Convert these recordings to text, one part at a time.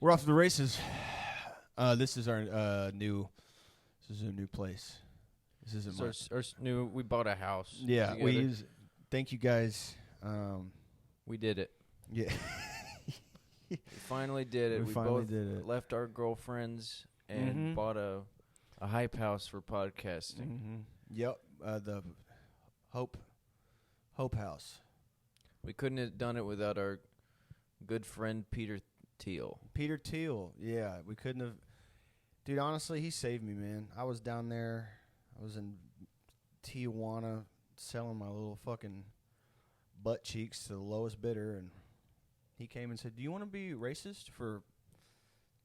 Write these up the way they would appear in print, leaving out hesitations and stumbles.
We're off to the races. This is our new. This is a new place. This isn't our new. We bought a house. Yeah, together. we use. Thank you guys. We did it. Yeah, We finally did it. We We finally both did it. left our girlfriends and bought a hype house for podcasting. Mm-hmm. Yep. The Hope House. We couldn't have done it without our good friend Peter Thiel. Peter Thiel. Yeah, we couldn't have. Dude, honestly, he saved me, man. I was down there. I was in Tijuana selling my little fucking butt cheeks to the lowest bidder, and he came and said, "Do you want to be racist for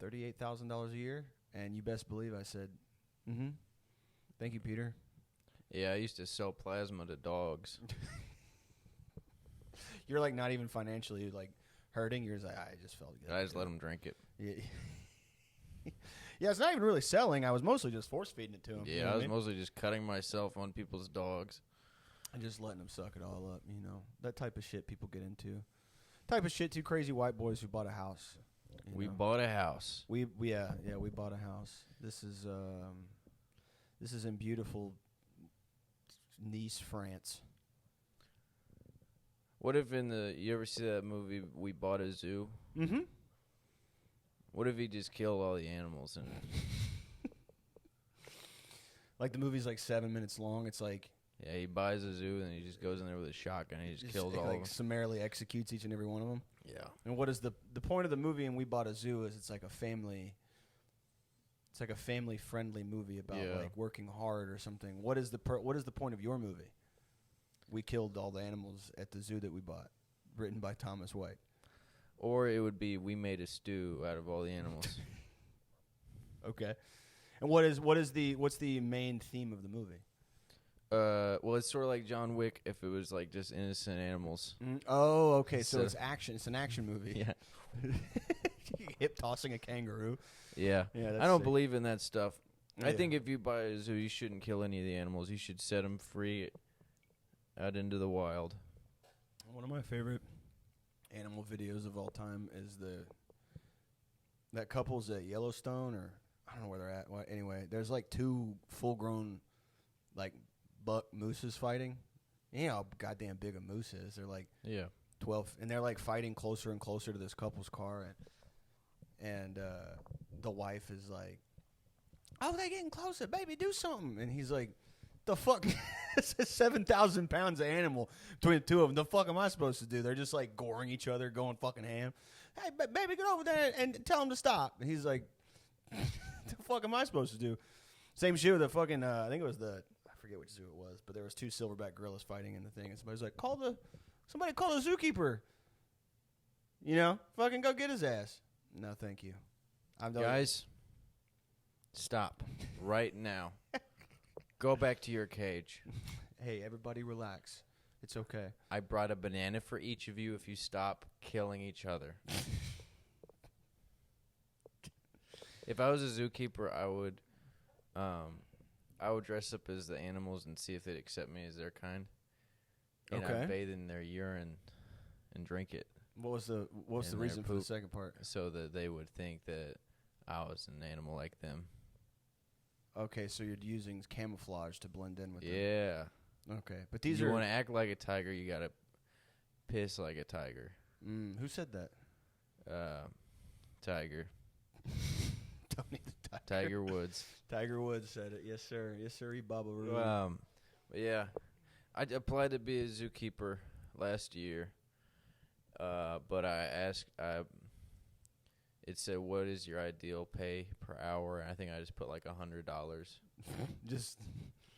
$38,000 a year?" And you best believe I said, "Mm-hmm. Thank you, Peter." Yeah, I used to sell plasma to dogs. You're like not even financially like hurting. You're just like, I just felt good. I just let them drink it. Yeah. Yeah, it's not even really selling. I was mostly just force feeding it to him. Yeah, you know I what was mean? mostly just cutting myself on people's dogs. And just letting them suck it all up, you know. That type of shit people get into. Type of shit two crazy white boys who bought a house. We bought a house. We bought a house. This is in beautiful Nice, France. What if you ever see that movie, We Bought a Zoo? Mm-hmm. What if he just killed all the animals in it? Like the movie's like 7 minutes long. It's like Yeah, he buys a zoo and he just goes in there with a shotgun and he just kills all of them. summarily executes each and every one of them. Yeah. And what is the point of the movie? And We Bought a Zoo is it's like a family. It's like a family friendly movie about like working hard or something. What is the point of your movie? We killed all the animals at the zoo that we bought, written by Thomas White. Or it would be We Made a Stew out of all the animals. Okay. And what's the main theme of the movie? Well, it's sort of like John Wick if it was like just innocent animals. Oh, okay. So it's action. It's an action movie. Yeah. Hip tossing a kangaroo. Yeah. Yeah. I don't believe in that stuff. Yeah. I think if you buy a zoo, you shouldn't kill any of the animals. You should set them free out into the wild. One of my favorite animal videos of all time is that couple's at Yellowstone, or I don't know where they're at. Well, anyway, there's like two full-grown like buck mooses fighting. You know how goddamn big a moose is. They're like 12, and they're like fighting closer and closer to this couple's car, and the wife is like, "Oh, they're getting closer, baby, do something." And he's like, "The fuck." It's a 7,000 pounds of animal between the two of them. The fuck am I supposed to do? They're just like goring each other, going fucking ham. Hey, baby, get over there and tell them to stop. And he's like, the fuck am I supposed to do? Same shit with the fucking, I think it was I forget which zoo it was, but there was two silverback gorillas fighting in the thing. And somebody's like, somebody call the zookeeper. You know, fucking go get his ass. No, thank you. Guys, stop right now. Go back to your cage. Hey, everybody relax. It's okay. I brought a banana for each of you if you stop killing each other. If I was a zookeeper, I would dress up as the animals and see if they'd accept me as their kind. And I'd bathe in their urine and drink it. What was the reason for the second part? So that they would think that I was an animal like them. Okay, so you're using camouflage to blend in with them. Yeah. Okay, but If you want to act like a tiger, you gotta piss like a tiger. Who said that? Tiger. Tony the Tiger. Tiger Woods. Tiger Woods said it. Yes, sir. Yes, sir. Baba Roo. But yeah, I applied to be a zookeeper last year. But I asked, it said, "What is your ideal pay per hour?" And I think I just put like $100. Just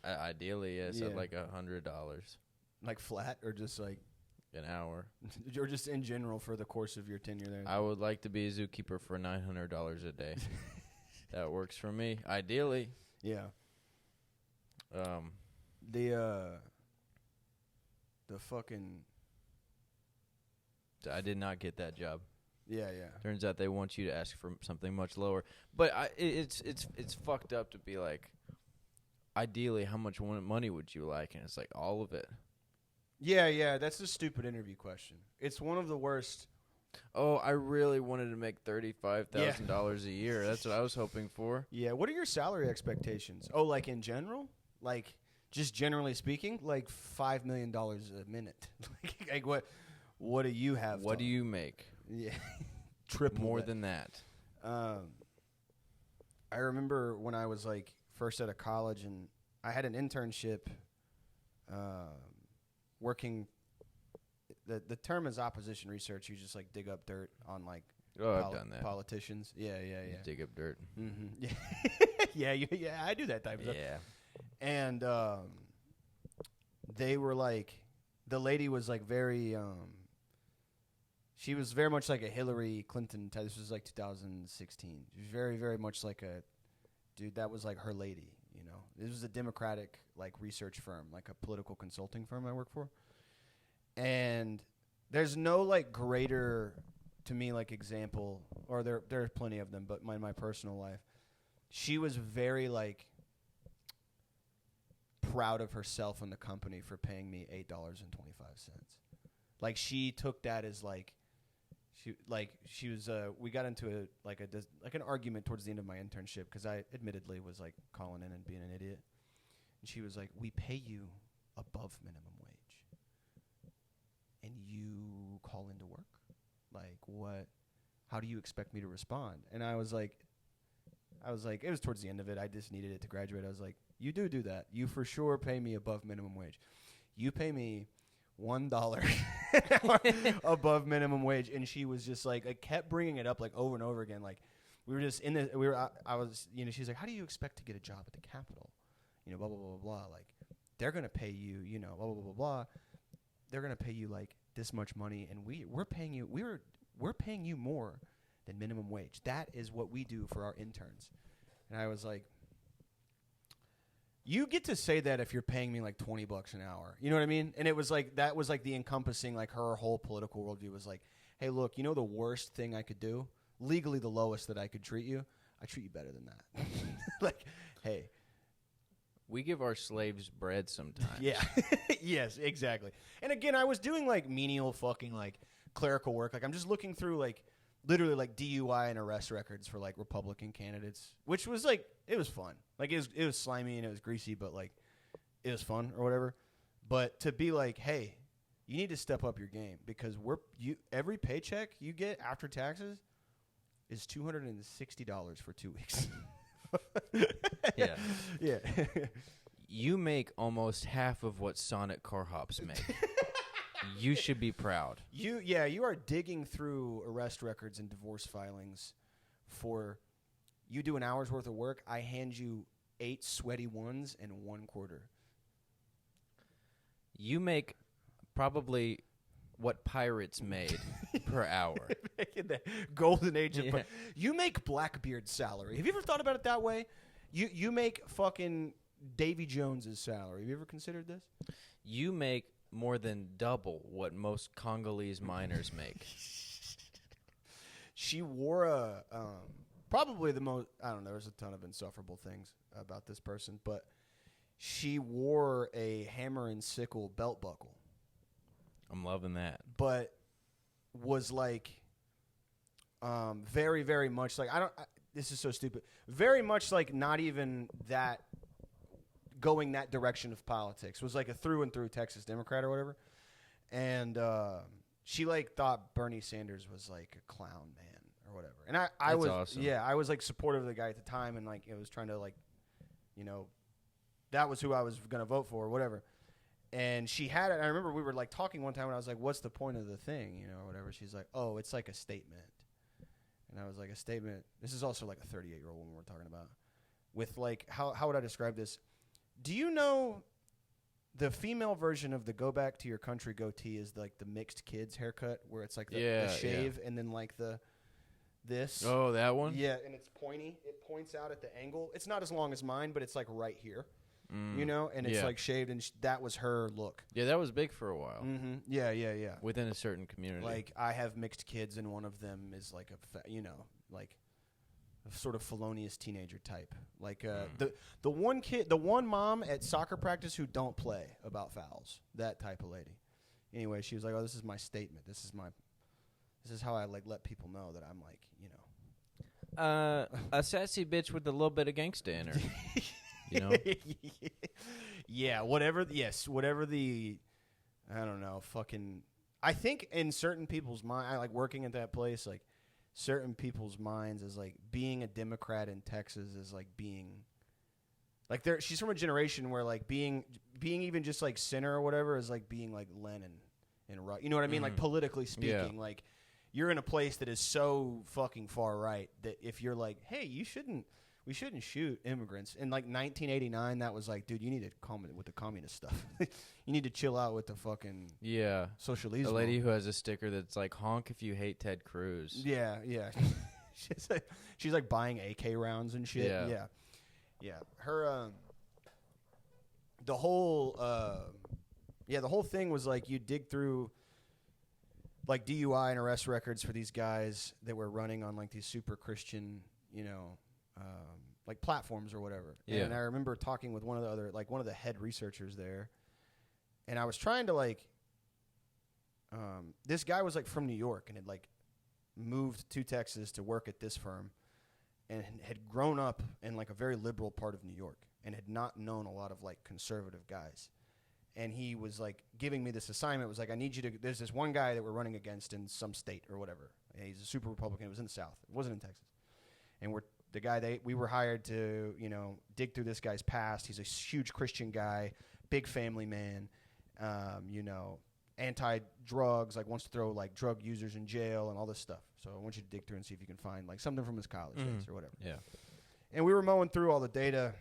ideally, yes, I'd like $100. Like flat, or just like an hour, or just in general for the course of your tenure there? I would like to be a zookeeper for $900 a day. That works for me. Ideally, yeah. The fucking. I did not get that job. Yeah. Turns out they want you to ask for something much lower. But it's fucked up to be like, ideally, how much money would you like? And it's like, all of it. Yeah, that's a stupid interview question. It's one of the worst. Oh, I really wanted to make $35,000 a year. That's what I was hoping for. Yeah. What are your salary expectations? Oh, like in general? Like just generally speaking, like $5 million a minute. Like what do you have? What do you make? Yeah. Triple more that. than that. I remember when I was like first out of college and I had an internship working. The term is opposition research. You just like dig up dirt on like I've done that. Politicians. Yeah. You dig up dirt. Mm-hmm. Yeah. yeah. I do that type of stuff. Yeah. And they were like, the lady was like very. She was very much like a Hillary Clinton type. This was like 2016. She was very, very much like a dude. That was like her lady. You know, this was a Democratic like research firm, like a political consulting firm I work for. And there's no like greater to me like example, or there are plenty of them, but in my personal life, she was very like proud of herself and the company for paying me $8.25. Like she took that as like she was we got into an argument towards the end of my internship because I admittedly was like calling in and being an idiot, and she was like, "We pay you above minimum wage, and you call into work. Like what? How do you expect me to respond?" And I was like, it was towards the end of it. I just needed it to graduate. I was like, "You do that. You for sure pay me above minimum wage. You pay me $1 above minimum wage." And she was just like, I kept bringing it up like over and over again. Like we were just I was, you know, she's like, "How do you expect to get a job at the Capitol? You know, blah, blah, blah, blah, blah. Like they're going to pay you, you know, blah, blah, blah, blah, blah. They're going to pay you like this much money. And we're paying you more than minimum wage. That is what we do for our interns." And I was like, you get to say that if you're paying me like $20 an hour. You know what I mean? And it was like, that was like the encompassing, like her whole political worldview was like, hey, look, you know the worst thing I could do? Legally the lowest that I could treat you? I treat you better than that. Like, hey. We give our slaves bread sometimes. Yeah. Yes, exactly. And again, I was doing like menial fucking like clerical work. Like I'm just looking through like literally like DUI and arrest records for like Republican candidates, which was like, it was fun. Like it was slimy and it was greasy, but like it was fun or whatever. But to be like, hey, you need to step up your game because every paycheck you get after taxes is $260 for 2 weeks. Yeah. Yeah. You make almost half of what Sonic car hops make. You should be proud. You are digging through arrest records and divorce filings for, you do an hour's worth of work, I hand you 8 sweaty ones and 1 quarter. You make probably what pirates made per hour. In the golden age of you make Blackbeard's salary. Have you ever thought about it that way? You make fucking Davy Jones's salary. Have you ever considered this? You make more than double what most Congolese miners make. She wore a probably the most, I don't know, there's a ton of insufferable things about this person, but she wore a hammer and sickle belt buckle. I'm loving that. But was like very, very much like, this is so stupid. Very much like not even that going that direction of politics. Was like a through and through Texas Democrat or whatever. And she like thought Bernie Sanders was like a clown man or whatever. And I was awesome. Yeah, I was like supportive of the guy at the time and like I was trying to like, you know, that was who I was going to vote for or whatever. And she had it. I remember we were like talking one time and I was like, "What's the point of the thing?" You know, or whatever. She's like, "Oh, it's like a statement." And I was like, "A statement?" This is also like a 38-year-old woman we're talking about. With like, how would I describe this? Do you know the female version of the "Go Back to Your Country" goatee is like the mixed kids haircut where it's like the shave and then like this. Oh, that one? Yeah, and it's pointy. It points out at the angle. It's not as long as mine, but it's like right here. You know, and it's like shaved, and that was her look. Yeah, that was big for a while. Mm-hmm. Yeah. Within a certain community. Like, I have mixed kids, and one of them is like like a sort of felonious teenager type. Like the one mom at soccer practice who don't play about fouls. That type of lady. Anyway, she was like, "Oh, this is my statement. This is This is how I like let people know that I'm like, you know, a sassy bitch with a little bit of gangsta in her. You know? Yeah, whatever the I don't know, fucking I think in certain people's mind, I like working at that place, like certain people's minds is like being a Democrat in Texas is like being like she's from a generation where like being even just like center or whatever is like being like Lenin and you know what I mean? Like politically speaking, like you're in a place that is so fucking far right that if you're like, hey, we shouldn't shoot immigrants. In like 1989, that was like, dude, you need to calm it with the communist stuff. You need to chill out with the fucking socialism. The lady who has a sticker that's like, honk if you hate Ted Cruz. Yeah. she's like buying AK rounds and shit. Yeah. Her the whole thing was like you dig through like DUI and arrest records for these guys that were running on like these super Christian, you know, like platforms or whatever. Yeah. And I remember talking with one of the head researchers there, and I was trying to like, this guy was like from New York and had like moved to Texas to work at this firm, and had grown up in like a very liberal part of New York and had not known a lot of like conservative guys. And he was like giving me this assignment. It was like, I need you to, there's this one guy that we're running against in some state or whatever. And he's a super Republican. It was in the South. It wasn't in Texas. And we were hired to, you know, dig through this guy's past. He's a huge Christian guy, big family man, you know, anti-drugs, like wants to throw like drug users in jail and all this stuff. So I want you to dig through and see if you can find like something from his college days or whatever. Yeah. And we were mowing through all the data,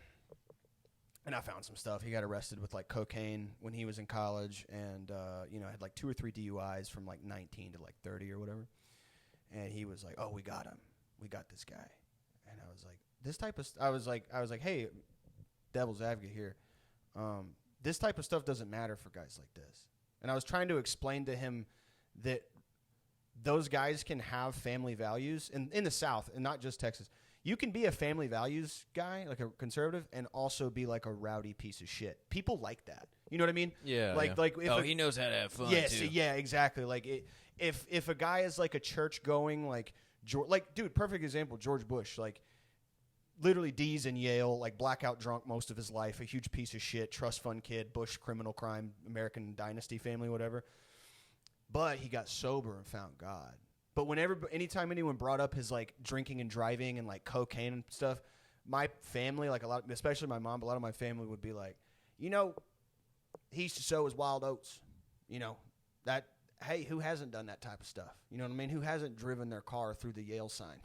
and I found some stuff. He got arrested with like cocaine when he was in college, and you know, had like 2 or 3 DUIs from like 19 to like 30 or whatever. And he was like, "Oh, we got him. We got this guy." And I was like, "This type of I was like, "Hey, devil's advocate here. This type of stuff doesn't matter for guys like this." And I was trying to explain to him that those guys can have family values in the South, and not just Texas. You can be a family values guy, like a conservative, and also be like a rowdy piece of shit. People like that. You know what I mean? Yeah. Like if he knows how to have fun. Yes, too. Yeah, exactly. Like if a guy is like a church going like dude, perfect example, George Bush, like literally D's in Yale, like blackout drunk most of his life, a huge piece of shit, trust fund kid, Bush criminal crime, American dynasty family, whatever. But he got sober and found God. But anytime anyone brought up his like drinking and driving and like cocaine and stuff, my family, like especially my mom, but a lot of my family would be like, you know, he used to sow his wild oats. You know, that, hey, who hasn't done that type of stuff? You know what I mean? Who hasn't driven their car through the Yale sign,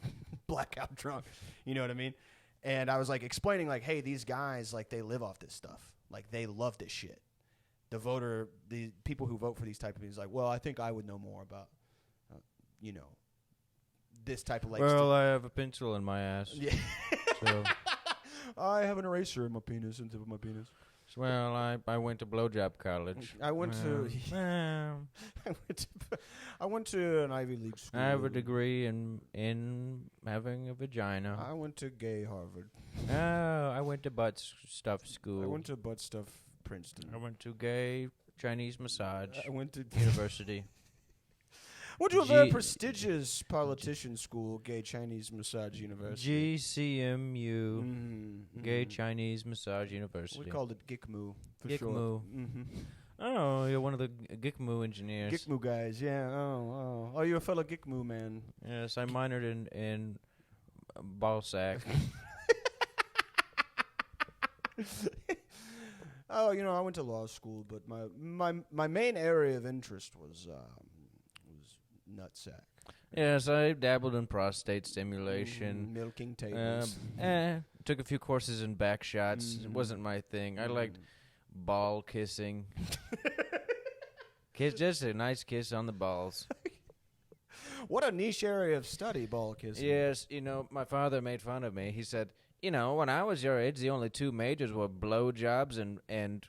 blackout drunk? You know what I mean? And I was like explaining like, hey, these guys, like they live off this stuff. Like they love this shit. The people who vote for these type of things, like, well, I think I would know more about, you know, this type of like. Well, I have a pencil in my ass. Yeah. So. I have an eraser in my penis, in the tip of my penis. Well, I went to blowjob college. I went to an Ivy League school. I have a degree in having a vagina. I went to gay Harvard. Oh, I went to butt stuff school. I went to butt stuff Princeton. I went to gay Chinese massage. I went to university. Went to a very prestigious politician school, Gay Chinese Massage University. GCMU, Gay Chinese Massage University. We called it GICMU for short. GICMU. Oh, you're one of the GICMU engineers. GICMU guys, yeah. Oh, you're a fellow GICMU man. Yes, I minored in ball sack. Oh, you know, I went to law school, but my main area of interest was nutsack. Yes, I dabbled in prostate stimulation. Milking tables. Took a few courses in back shots. It wasn't my thing. I liked ball kissing. Just a nice kiss on the balls. What a niche area of study, ball kissing. Yes, you know, my father made fun of me. He said, you know, when I was your age, the only 2 majors were blowjobs and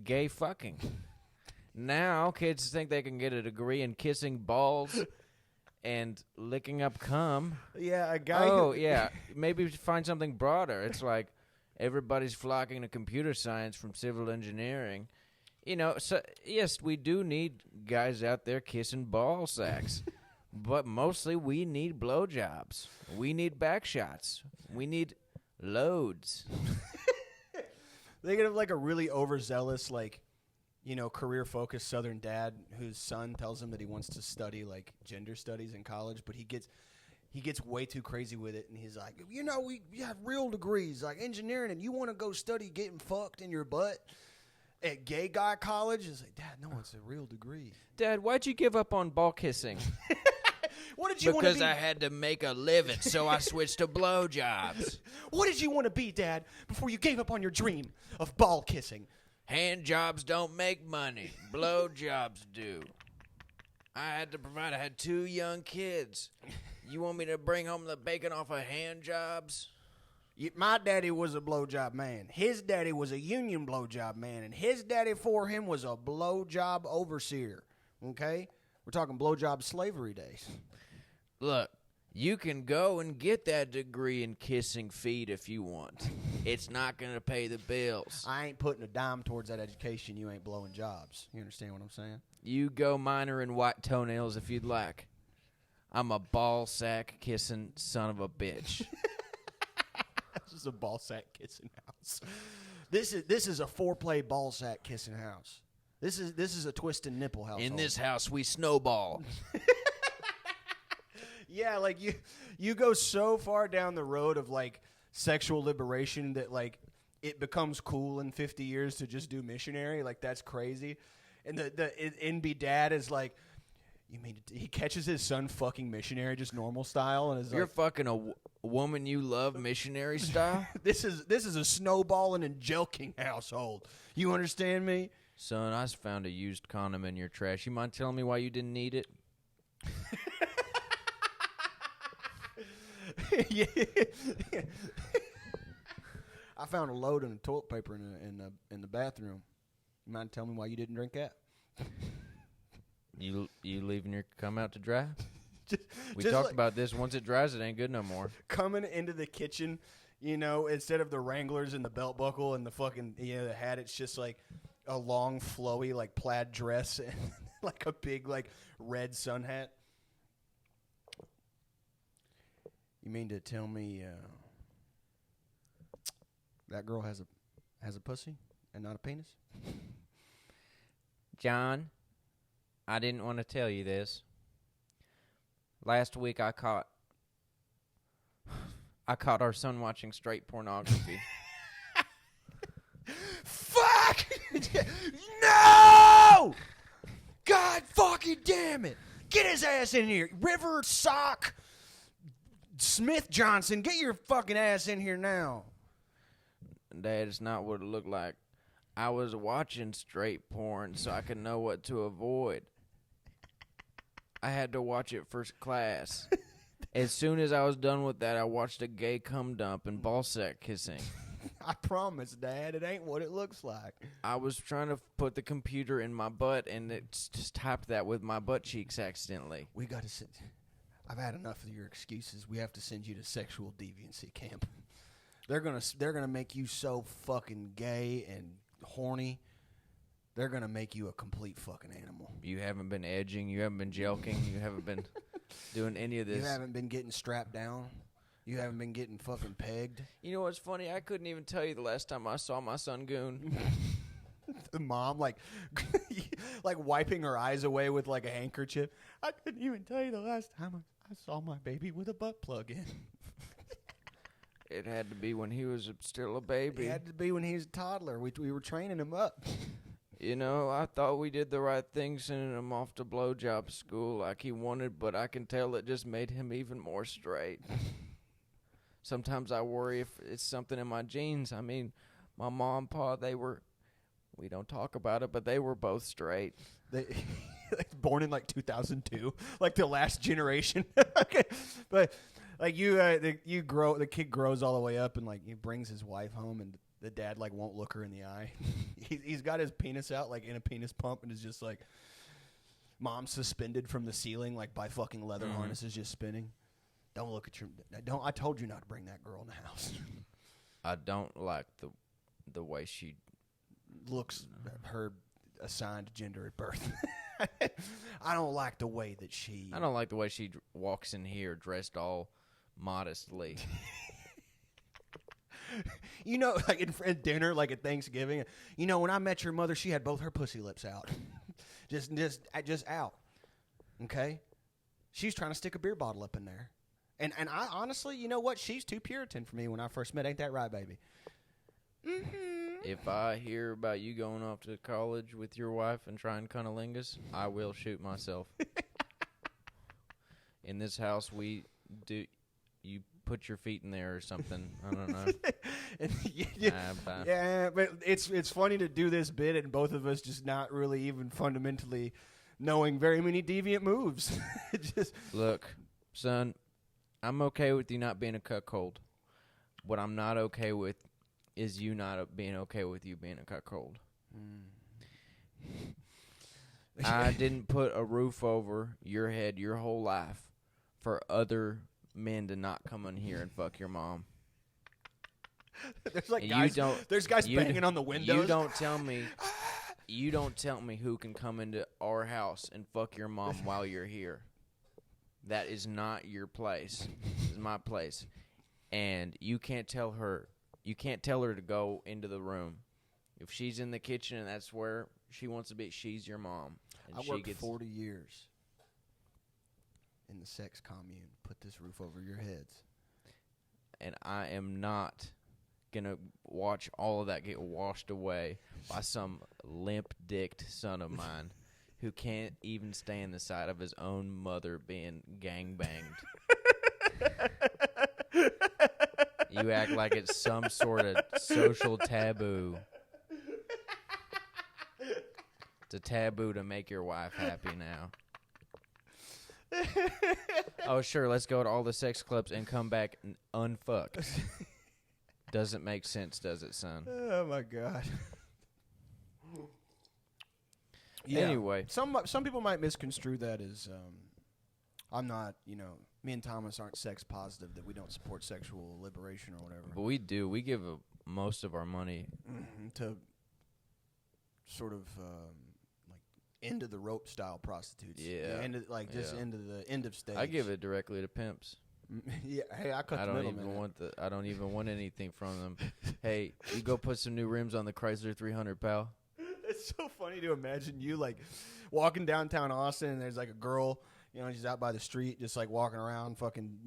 gay fucking. Now kids think they can get a degree in kissing balls and licking up cum. Yeah, a guy. Oh, yeah. Maybe find something broader. It's like everybody's flocking to computer science from civil engineering. You know, so yes, we do need guys out there kissing ball sacks. But mostly we need blowjobs. We need back shots. We need loads. They could have like a really overzealous, like, you know, career-focused Southern dad whose son tells him that he wants to study like gender studies in college, but he gets way too crazy with it, and he's like, you know, we have real degrees like engineering, and you want to go study getting fucked in your butt at gay guy college? It's like, Dad, no, it's a real degree. Dad, why'd you give up on ball kissing? What did you want to be? Because I had to make a living, so I switched to blowjobs. What did you want to be, Dad, before you gave up on your dream of ball kissing? Hand jobs don't make money. Blowjobs do. I had to provide. I had 2 young kids. You want me to bring home the bacon off of hand jobs? My daddy was a blowjob man. His daddy was a union blowjob man, and his daddy for him was a blowjob overseer. Okay? We're talking blowjob slavery days. Look, you can go and get that degree in kissing feet if you want. It's not going to pay the bills. I ain't putting a dime towards that education. You ain't blowing jobs. You understand what I'm saying? You go minor in white toenails if you'd like. I'm a ball sack kissing son of a bitch. This is a ball sack kissing house. This is a foreplay ball sack kissing house. This is a twisted nipple house. In this house, we snowball. Yeah, like you go so far down the road of like sexual liberation that like it becomes cool in 50 years to just do missionary. Like that's crazy. And the NB dad is like, you mean he catches his son fucking missionary just normal style and is You're like, fucking a woman you love missionary style? this is a snowballing and jelking household. You understand me? Son, I found a used condom in your trash. You mind telling me why you didn't need it? Yeah. I found a load of toilet paper in the bathroom. You mind telling me why you didn't drink that? You leaving your cum out to dry? We just talked like, about this. Once it dries, it ain't good no more. coming into the kitchen, you know, instead of the Wranglers and the belt buckle and the fucking, you know, the hat, it's just like a long, flowy, like plaid dress and like a big, like red sun hat. You mean to tell me that girl has a pussy and not a penis? John, I didn't want to tell you this. Last week I caught our son watching straight pornography. Fuck! No! God fucking damn it! Get his ass in here. River Sock Smith Johnson, get your fucking ass in here now. Dad, it's not what it looked like. I was watching straight porn so I could know what to avoid. I had to watch it first class. As soon as I was done with that, I watched a gay cum dump and ball sack kissing. I promise, Dad, it ain't what it looks like. I was trying to put the computer in my butt, and it just tapped that with my butt cheeks accidentally. We got to send. I've had enough of your excuses. We have to send you to sexual deviancy camp. They're gonna make you so fucking gay and horny. They're gonna make you a complete fucking animal. You haven't been edging. You haven't been jelking. You haven't been doing any of this. You haven't been getting strapped down. You haven't been getting fucking pegged. You know what's funny? I couldn't even tell you the last time I saw my son goon. The mom, like wiping her eyes away with like a handkerchief. I couldn't even tell you the last time I saw my baby with a butt plug in. It had to be when he was still a baby. It had to be when he was a toddler. We were training him up. You know, I thought we did the right thing sending him off to blowjob school like he wanted, but I can tell it just made him even more straight. Sometimes I worry if it's something in my genes. I mean, my mom and pa, we don't talk about it, but they were both straight. They born in like 2002, like the last generation. Okay, but like the kid grows all the way up and like he brings his wife home and the dad like won't look her in the eye. He's got his penis out like in a penis pump and is just like mom suspended from the ceiling like by fucking leather harnesses just spinning. Don't look at your. Don't. I told you not to bring that girl in the house. I don't like the way she looks her assigned gender at birth. I don't like the way that she. I don't like the way she walks in here dressed all modestly. You know, like at dinner, like at Thanksgiving. You know, when I met your mother, she had both her pussy lips out, just out. Okay, she's trying to stick a beer bottle up in there, and I honestly, you know what? She's too Puritan for me when I first met. Ain't that right, baby? Mm-hmm. If I hear about you going off to college with your wife and trying cunnilingus, I will shoot myself. In this house, we do. You put your feet in there or something. I don't know. Yeah, but it's funny to do this bit and both of us just not really even fundamentally knowing very many deviant moves. Just look, son, I'm okay with you not being a cuckold. What I'm not okay with is you not being okay with you being a cuckold. I didn't put a roof over your head your whole life for other men to not come in here and fuck your mom. There's like guys. There's guys banging on the windows. You don't tell me who can come into our house and fuck your mom while you're here. That is not your place. This is my place. And you can't tell her to go into the room. If she's in the kitchen and that's where she wants to be, she's your mom. And I worked 40 years in the sex commune. Put this roof over your heads. And I am not going to watch all of that get washed away by some limp-dicked son of mine who can't even stand the sight of his own mother being gangbanged. You act like it's some sort of social taboo. It's a taboo to make your wife happy now. Oh, sure, let's go to all the sex clubs and come back unfucked. Doesn't make sense, does it, son? Oh, my God. Yeah. Anyway. Some people might misconstrue that as I'm not, me and Thomas aren't sex positive, that we don't support sexual liberation or whatever. But we do. We give most of our money to sort of like end of the rope style prostitutes. Yeah. Into the end of stage. I give it directly to pimps. Yeah, hey, I cut the middleman. I don't even want anything from them. Hey, you go put some new rims on the Chrysler 300, pal. It's so funny to imagine you like walking downtown Austin and there's like a girl, she's out by the street just like walking around fucking,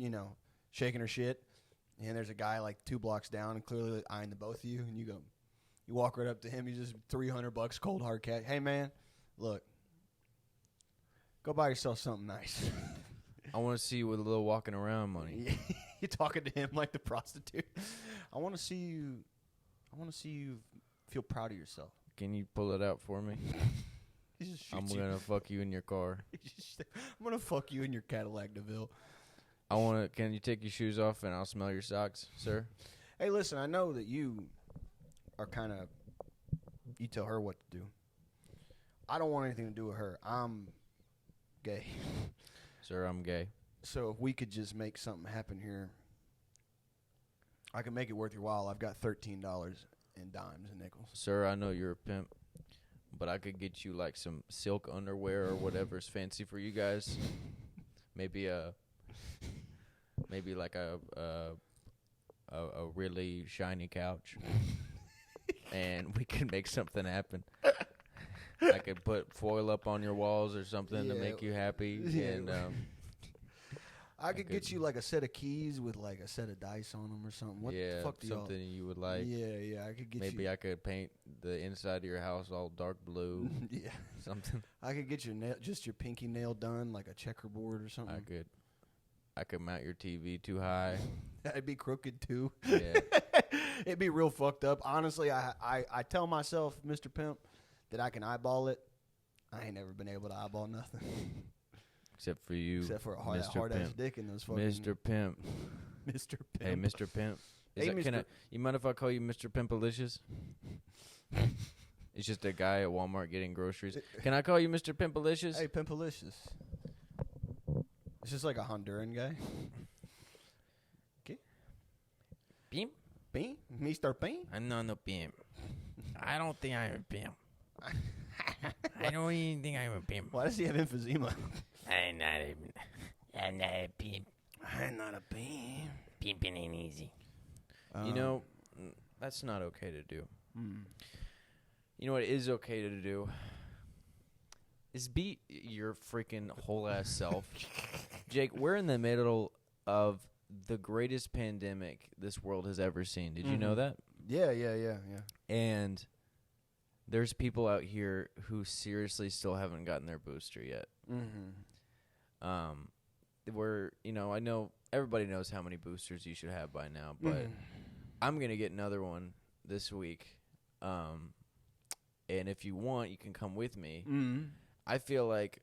shaking her shit. And there's a guy like 2 blocks down and clearly eyeing the both of you. And you walk right up to him. You just $300 cold hard cash. Hey, man, look, go buy yourself something nice. I want to see you with a little walking around money. You're talking to him like the prostitute. I want to see you feel proud of yourself. Can you pull it out for me? I'm going to fuck you in your car. I'm going to fuck you in your Cadillac DeVille. Can you take your shoes off and I'll smell your socks, sir? Hey, listen, I know that you are you tell her what to do. I don't want anything to do with her. I'm gay. Sir, I'm gay. So if we could just make something happen here, I can make it worth your while. I've got $13 in dimes and nickels. Sir, I know you're a pimp, but I could get you like some silk underwear or whatever's fancy for you guys. Maybe like a really shiny couch, and we can make something happen. I could put foil up on your walls or something to make you happy, and I could get you like a set of keys with like a set of dice on them or something. What the fuck do something you would like. Yeah, I could get Maybe I could paint the inside of your house all dark blue. Yeah, something. I could get your your pinky nail done like a checkerboard or something. I could mount your TV too high. That'd be crooked too. Yeah, it'd be real fucked up. Honestly, I tell myself, Mr. Pimp, that I can eyeball it. I ain't never been able to eyeball nothing. Except for you. Except for a hard-ass dick in those fucking... Mr. Pimp. Mr. Pimp. Hey, Mr. Pimp. You mind if I call you Mr. Pimpalicious? It's just a guy at Walmart getting groceries. Can I call you Mr. Pimpalicious? Hey, Pimpalicious. It's just like a Honduran guy. Okay. Pimp? Pimp? Mr. Pimp? I'm not no pimp. I don't think I'm a pimp. I don't even think I'm a pimp. Why does he have emphysema? I'm not a pimp. I'm not a pimp. Pimping ain't easy. You know, that's not okay to do. You know what is okay to do? Is be your freaking whole ass self. Jake, we're in the middle of the greatest pandemic this world has ever seen. Did you know that? Yeah. And there's people out here who seriously still haven't gotten their booster yet. I know everybody knows how many boosters you should have by now, but I'm going to get another one this week. And if you want, you can come with me. I feel like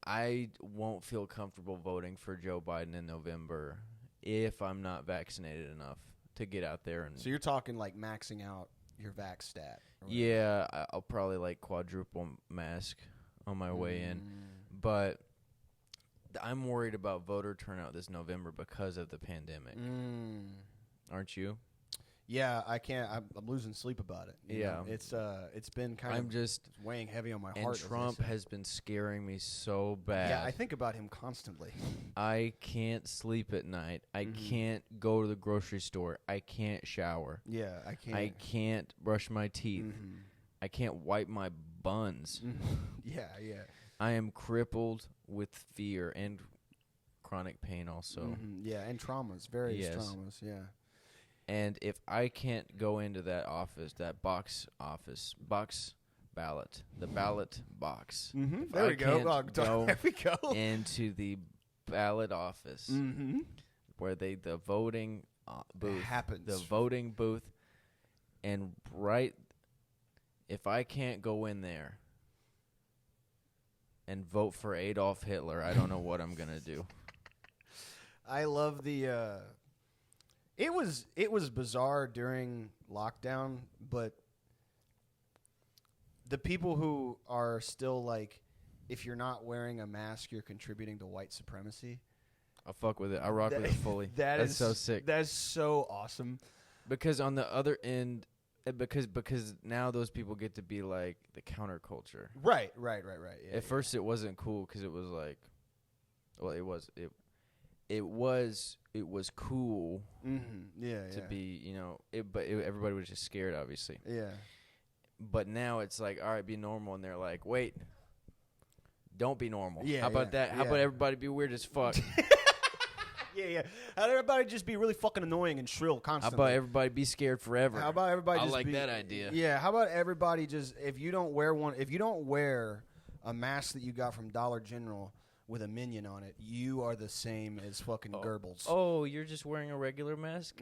I won't feel comfortable voting for Joe Biden in November if I'm not vaccinated enough to get out there. And so you're talking like maxing out your vax stat. Yeah, I'll probably like quadruple mask on my way in. But I'm worried about voter turnout this November because of the pandemic. Aren't you? Yeah, I can't. I'm losing sleep about it. You know? It's been kind of just weighing heavy on my heart. And Trump has been scaring me so bad. Yeah, I think about him constantly. I can't sleep at night. I can't go to the grocery store. I can't shower. Yeah, I can't. I can't brush my teeth. I can't wipe my buns. Yeah. I am crippled with fear and craonic pain also. Yeah, and traumas, various traumas, yeah. And if I can't go into that office, that box ballot, the ballot box. There we go. There we go. Into the ballot office where the voting booth happens. The voting booth. And if I can't go in there and vote for Adolf Hitler, I don't know what I'm going to do. I love the It was bizarre during lockdown, but the people who are still like, if you're not wearing a mask, you're contributing to white supremacy. I fuck with it. I rock with it fully. That's so sick. That's so awesome. Because on the other end, because now those people get to be like the counterculture. Right. Yeah, At first, it wasn't cool because it was like, well, it was cool to be, but everybody was just scared, obviously. Yeah. But now it's like, all right, be normal. And they're like, wait, don't be normal. Yeah. How about that? How about everybody be weird as fuck? Yeah. How about everybody just be really fucking annoying and shrill constantly? How about everybody be scared forever? How about everybody I just like that idea. Yeah, how about everybody just, if you don't wear a mask that you got from Dollar General with a minion on it, you are the same as fucking Goebbels. Oh, you're just wearing a regular mask?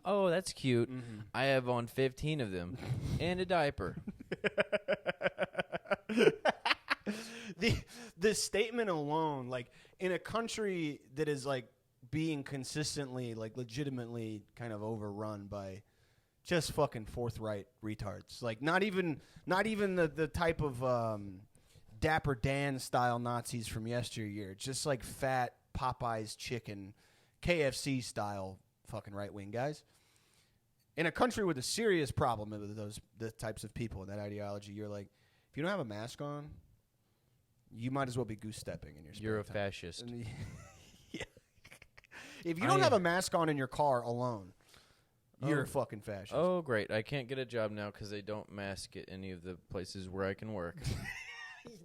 Oh, that's cute. I have on 15 of them and a diaper. The statement alone, like, in a country that is like being consistently, like, legitimately kind of overrun by just fucking forthright retards, like not even the type of Dapper Dan style Nazis from yesteryear, just like fat Popeye's chicken, KFC style fucking right wing guys. In a country with a serious problem with the types of people and that ideology, you're like, if you don't have a mask on, you might as well be goose stepping in your spare You're a time. fascist. Yeah. If you don't have a mask on in your car alone, you're a fucking fascist. Oh, great. I can't get a job now because they don't mask at any of the places where I can work.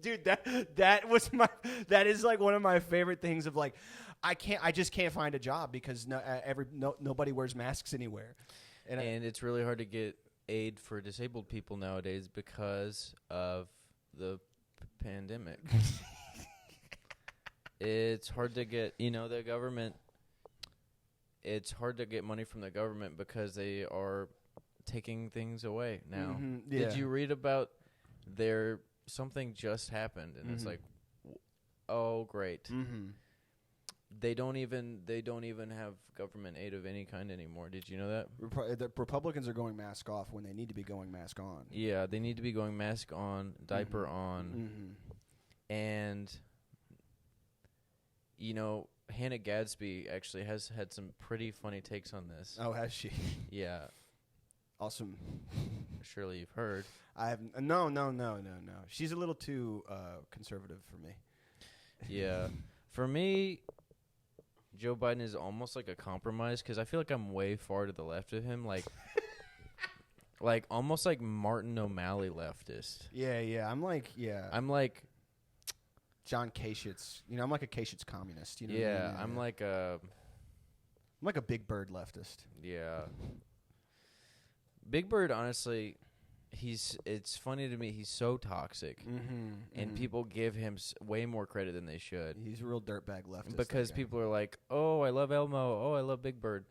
Dude, that is like one of my favorite things of like, I just can't find a job because nobody wears masks anywhere. And it's really hard to get aid for disabled people nowadays because of the pandemic. It's hard to get, the government. It's hard to get money from the government because they are taking things away now. Yeah. Did you read about something just happened and it's like, oh, great. They don't even have government aid of any kind anymore. Did you know that? The Republicans are going mask off when they need to be going mask on. Yeah, they need to be going mask on, diaper on. And, Hannah Gadsby actually has had some pretty funny takes on this. Oh, has she? Yeah. Awesome. Surely you've heard. I have no. She's a little too conservative for me. Yeah. For me, Joe Biden is almost like a compromise because I feel like I'm way far to the left of him. Like almost like Martin O'Malley leftist. Yeah. I'm like John Kasich. I'm like a Kasich communist. You know what I mean? I'm like I'm like a Big Bird leftist. Yeah. Big Bird, honestly, it's funny to me. He's so toxic, and people give him way more credit than they should. He's a real dirtbag leftist. Because people are like, "Oh, I love Elmo. Oh, I love Big Bird."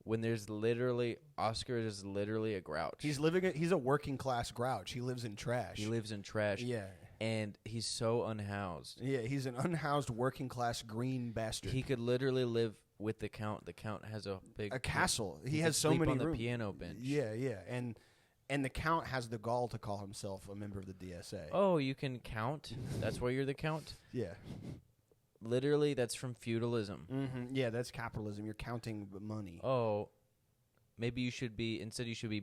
When there's literally Oscar is literally a grouch. He's a working class grouch. He lives in trash. Yeah. And he's so unhoused. Yeah, he's an unhoused working class green bastard. He could literally live with the Count. The Count has a castle. He has so many on rooms. The piano bench. Yeah. And the Count has the gall to call himself a member of the DSA. Oh, you can count? That's why you're the Count? Yeah. Literally, that's from feudalism. Yeah, that's capitalism. You're counting money. Oh, maybe you should be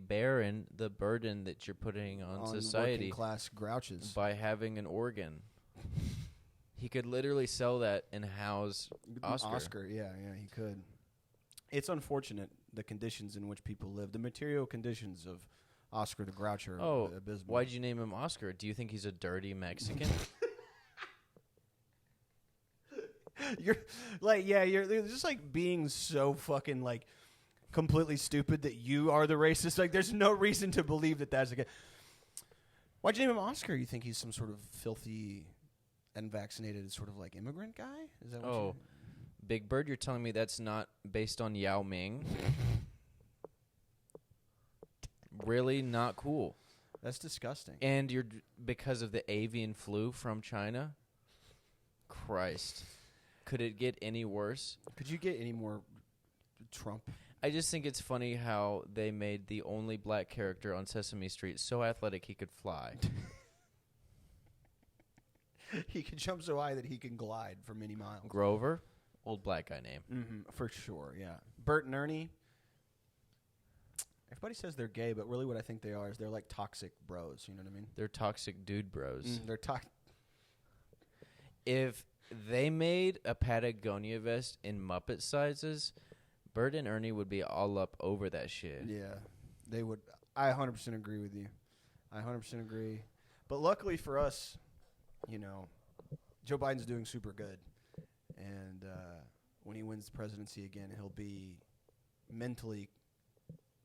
bearing the burden that you're putting on society. Working class grouches. By having an organ. He could literally sell that and house Oscar. Yeah, he could. It's unfortunate, the conditions in which people live. The material conditions of Oscar the Grouch are abysmal. Why'd you name him Oscar? Do you think he's a dirty Mexican? You're just like being so fucking like completely stupid that you are the racist. Like, there's no reason to believe that that's the case. Why'd you name him Oscar? You think he's some sort of filthy, unvaccinated sort of like immigrant guy? Is that what Big Bird, you're telling me that's not based on Yao Ming? Really not cool. That's disgusting. And you're because of the avian flu from China? Christ. Could it get any worse? Could you get any more Trump? I just think it's funny how they made the only black character on Sesame Street so athletic he could fly. He can jump so high that he can glide for many miles. Grover, old black guy name. For sure, yeah. Bert and Ernie. Everybody says they're gay, but really what I think they are is they're like toxic bros. You know what I mean? They're toxic dude bros. They're toxic. If they made a Patagonia vest in Muppet sizes, Bert and Ernie would be all up over that shit. Yeah, they would. I 100% agree with you. I 100% agree. But luckily for us, Joe Biden's doing super good. And when he wins the presidency again, he'll be mentally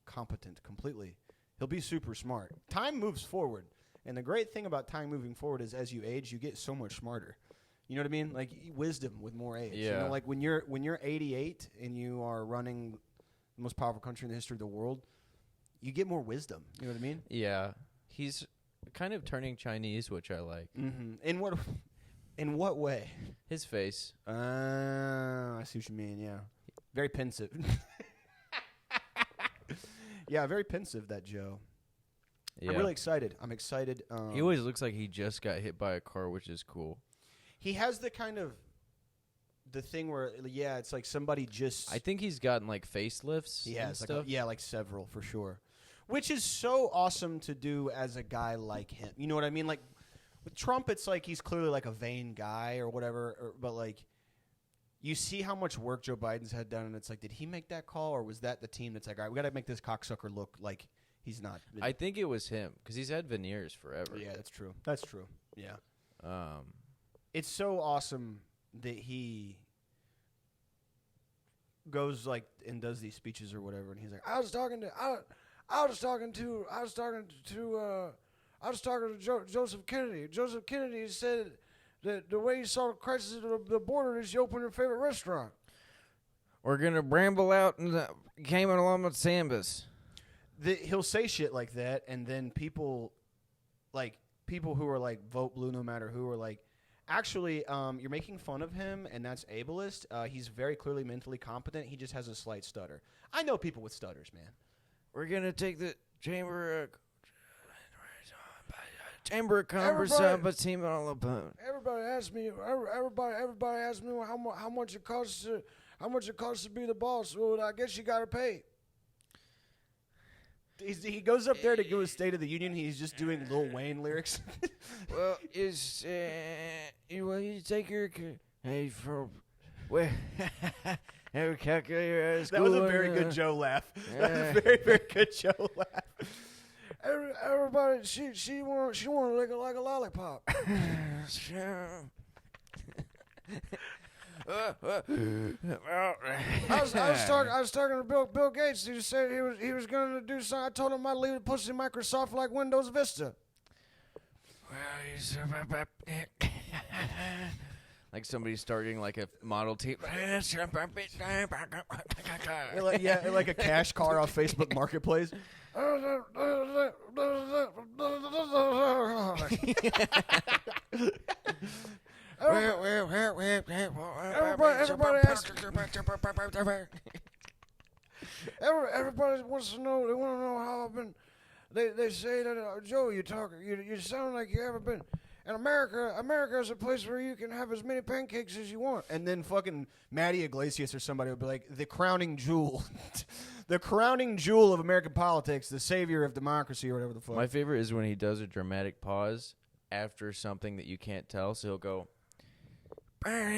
competent completely. He'll be super smart. Time moves forward. And the great thing about time moving forward is as you age, you get so much smarter. You know what I mean? Like wisdom with more age. Yeah. Like when you're 88 and you are running the most powerful country in the history of the world, you get more wisdom. You know what I mean? Yeah. He's kind of turning Chinese, which I like. In what way? His face. I see what you mean, yeah. Very pensive. Yeah, very pensive, that Joe. Yeah. I'm really excited. I'm excited. He always looks like he just got hit by a car, which is cool. He has the kind of the thing where, it's like somebody just... I think he's gotten, like, facelifts and stuff. Like several, for sure. Which is so awesome to do as a guy like him. You know what I mean? Like, with Trump, it's like he's clearly, like, a vain guy or whatever. But, like, you see how much work Joe Biden's had done, and it's like, did he make that call, or was that the team that's like, all right, we got to make this cocksucker look like he's not... I think it was him, because he's had veneers forever. Yeah, that's true. That's true. Yeah. It's so awesome that he goes like and does these speeches or whatever, and he's like, I was talking to Joseph Kennedy. Joseph Kennedy said that the way he saw the crisis of the border is you open your favorite restaurant. We're gonna bramble out and came along with Sambas. He'll say shit like that, and then people who are like vote blue no matter who are like, actually, you're making fun of him, and that's ableist. He's very clearly mentally competent. He just has a slight stutter. I know people with stutters, man. We're gonna take the chamber of conversation team all about. Everybody asks me how much it costs to be the boss. Well, I guess you gotta pay. he goes up there to do a State of the Union. He's just doing Lil Wayne lyrics. Well, you take your hey for where have a calculator at school. That was a very good Joe laugh. That was a very, very good Joe laugh. Everybody, she want to lick it like a lollipop. I was talking to Bill Gates. He said he was going to do something. I told him I'd leave the pussy Microsoft like Windows Vista. Like somebody starting like a Model T. like a cash car off Facebook Marketplace. Everybody wants to know. They want to know how I've been. They say that Joe, you sound like you haven't been. And America is a place where you can have as many pancakes as you want. And then fucking Matty Iglesias or somebody would be like, the crowning jewel. The crowning jewel of American politics, the savior of democracy or whatever the fuck. My favorite is when he does a dramatic pause after something that you can't tell. So he'll go, oh,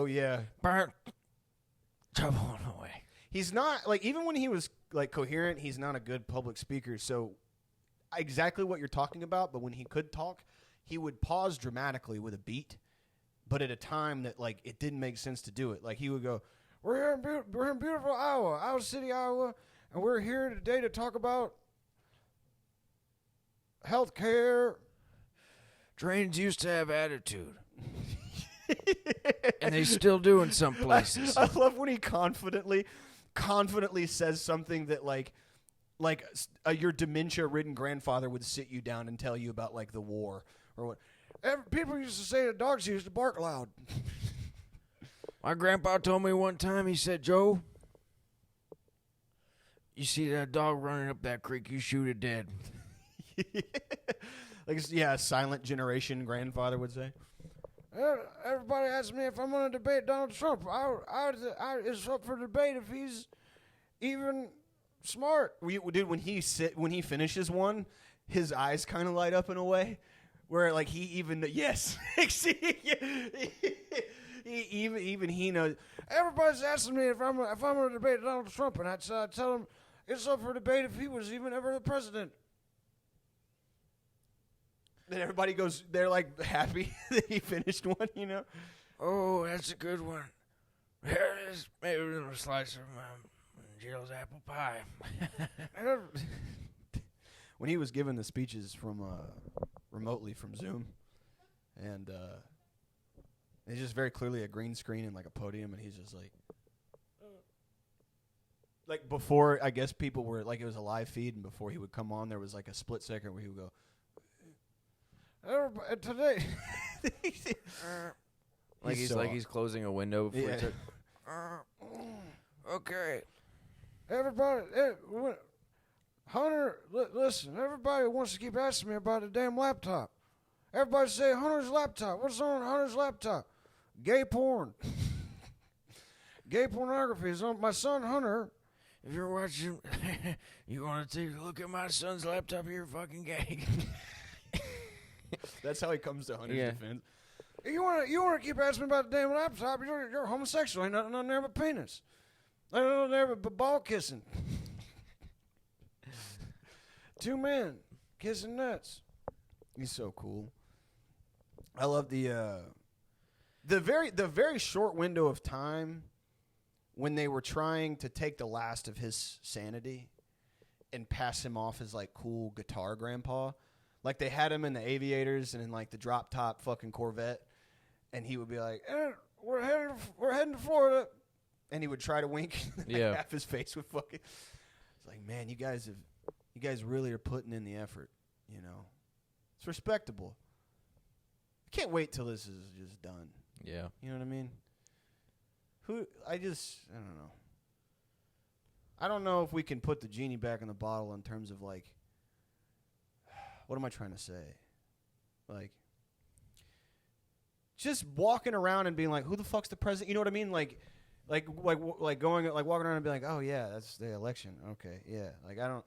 yeah. Trouble on the way. He's not, like, even when he was, like, coherent, he's not a good public speaker. So exactly what you're talking about, but when he could talk, he would pause dramatically with a beat, but at a time that, like, it didn't make sense to do it. Like, he would go, we're in beautiful Iowa City, Iowa, and we're here today to talk about health care. Trains used to have attitude. And they still do in some places. I love when he confidently says something that, like your dementia-ridden grandfather would sit you down and tell you about, like, the war or what. People used to say that dogs used to bark loud. My grandpa told me one time, he said, Joe, you see that dog running up that creek, you shoot it dead. Like, yeah, a silent generation grandfather would say. Everybody asks me if I'm going to debate Donald Trump. It's up for debate if he's even smart. Dude, when he finishes one, his eyes kind of light up in a way where, like, he even yes, even he knows. Everybody's asking me if I'm going to debate Donald Trump, and I tell them it's up for debate if he was even ever the president. Then everybody goes, they're like happy that he finished one, you know. Oh, that's a good one. Here it is, maybe a little slice of Jill's apple pie. When he was giving the speeches from remotely from Zoom, and it's just very clearly a green screen and like a podium, and he's just like before, I guess people were like, it was a live feed, and before he would come on, there was like a split second where he would go, today. He's closing a window before he took. Okay. Everybody, Hunter, listen, everybody wants to keep asking me about the damn laptop. Everybody say, Hunter's laptop. What's on Hunter's laptop? Gay porn. Gay pornography is on my son, Hunter. If you're watching, you want to take a look at my son's laptop, you're fucking gay. That's how he comes to Hunter's defense. You want to keep asking me about the damn laptop? You're homosexual. Ain't nothing there but penis. Ain't nothing there but ball kissing. Two men kissing nuts. He's so cool. I love the very short window of time when they were trying to take the last of his sanity and pass him off as like cool guitar grandpa. Like, they had him in the Aviators and in, like, the drop-top fucking Corvette, and he would be like, we're heading to Florida, and he would try to wink, and half his face would fucking. It's like, man, you guys really are putting in the effort, you know. It's respectable. I can't wait till this is just done. Yeah. You know what I mean? I don't know. I don't know if we can put the genie back in the bottle in terms of, like, what am I trying to say? Like, just walking around and being like, who the fuck's the president? You know what I mean? Like, like going like walking around and being like, oh yeah, that's the election. Okay, yeah. Like I don't.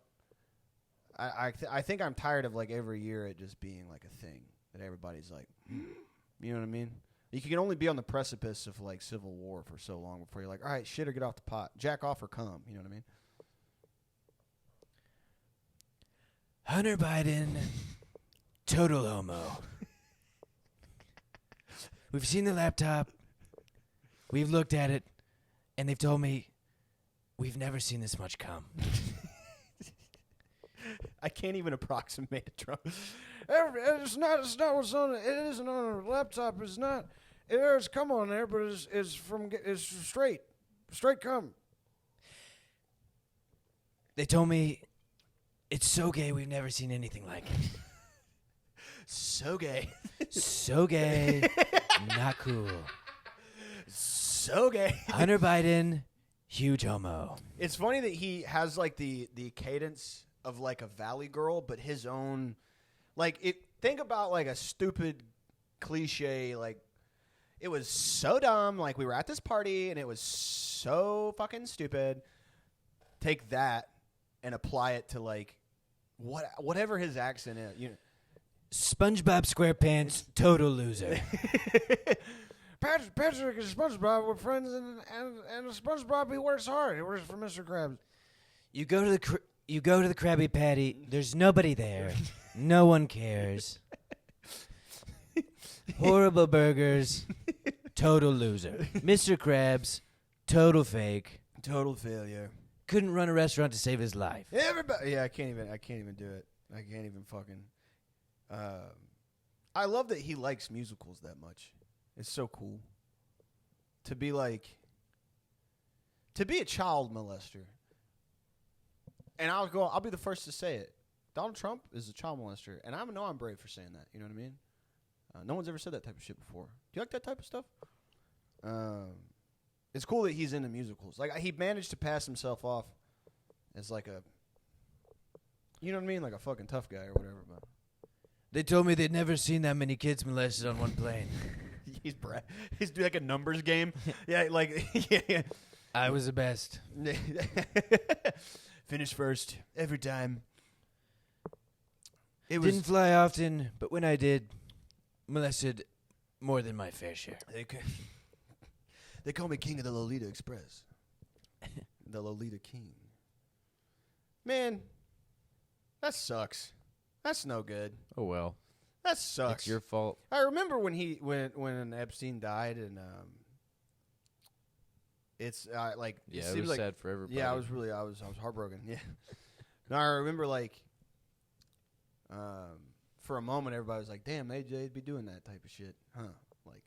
I think I'm tired of like every year it just being like a thing that everybody's like, you know what I mean? You can only be on the precipice of like civil war for so long before you're like, all right, shit or get off the pot, jack off or come. You know what I mean? Hunter Biden, total homo. We've seen the laptop. We've looked at it, and they've told me we've never seen this much cum. I can't even approximate a Trump. It's not what's on it. It isn't on a laptop. It's not. There's cum on there, but it's straight cum. They told me it's so gay we've never seen anything like it. So gay. So gay. Not cool. So gay. Hunter Biden, huge homo. It's funny that he has like the cadence of like a Valley Girl, but his own. Like think about like a stupid cliche. Like it was so dumb. Like we were at this party and it was so fucking stupid. Take that and apply it to like whatever his accent is. You know. SpongeBob SquarePants, total loser. Patrick and SpongeBob were friends, and SpongeBob, he works hard. He works for Mr. Krabs. You go to the Krabby Patty. There's nobody there. No one cares. Horrible burgers. Total loser. Mr. Krabs, total fake. Total failure. Couldn't run a restaurant to save his life. Everybody. Yeah, I can't even do it. I can't even fucking. I love that he likes musicals that much. It's so cool to be a child molester. And I'll be the first to say it. Donald Trump is a child molester, and I know I'm brave for saying that. You know what I mean? No one's ever said that type of shit before. Do you like that type of stuff? It's cool that he's into musicals. Like he managed to pass himself off as like a, you know what I mean, like a fucking tough guy or whatever. But they told me they'd never seen that many kids molested on one plane. He's doing like a numbers game. Yeah, like yeah. I was the best. Finish first every time. Didn't fly often, but when I did, molested more than my fair share. They call me King of the Lolita Express. The Lolita King. Man, that sucks. That's no good. Oh well. That sucks. It's your fault. I remember when Epstein died, and it's like it was like, sad for everybody. Yeah, I was heartbroken. Yeah. No, I remember like for a moment everybody was like, "Damn, they'd be doing that type of shit, huh?" Like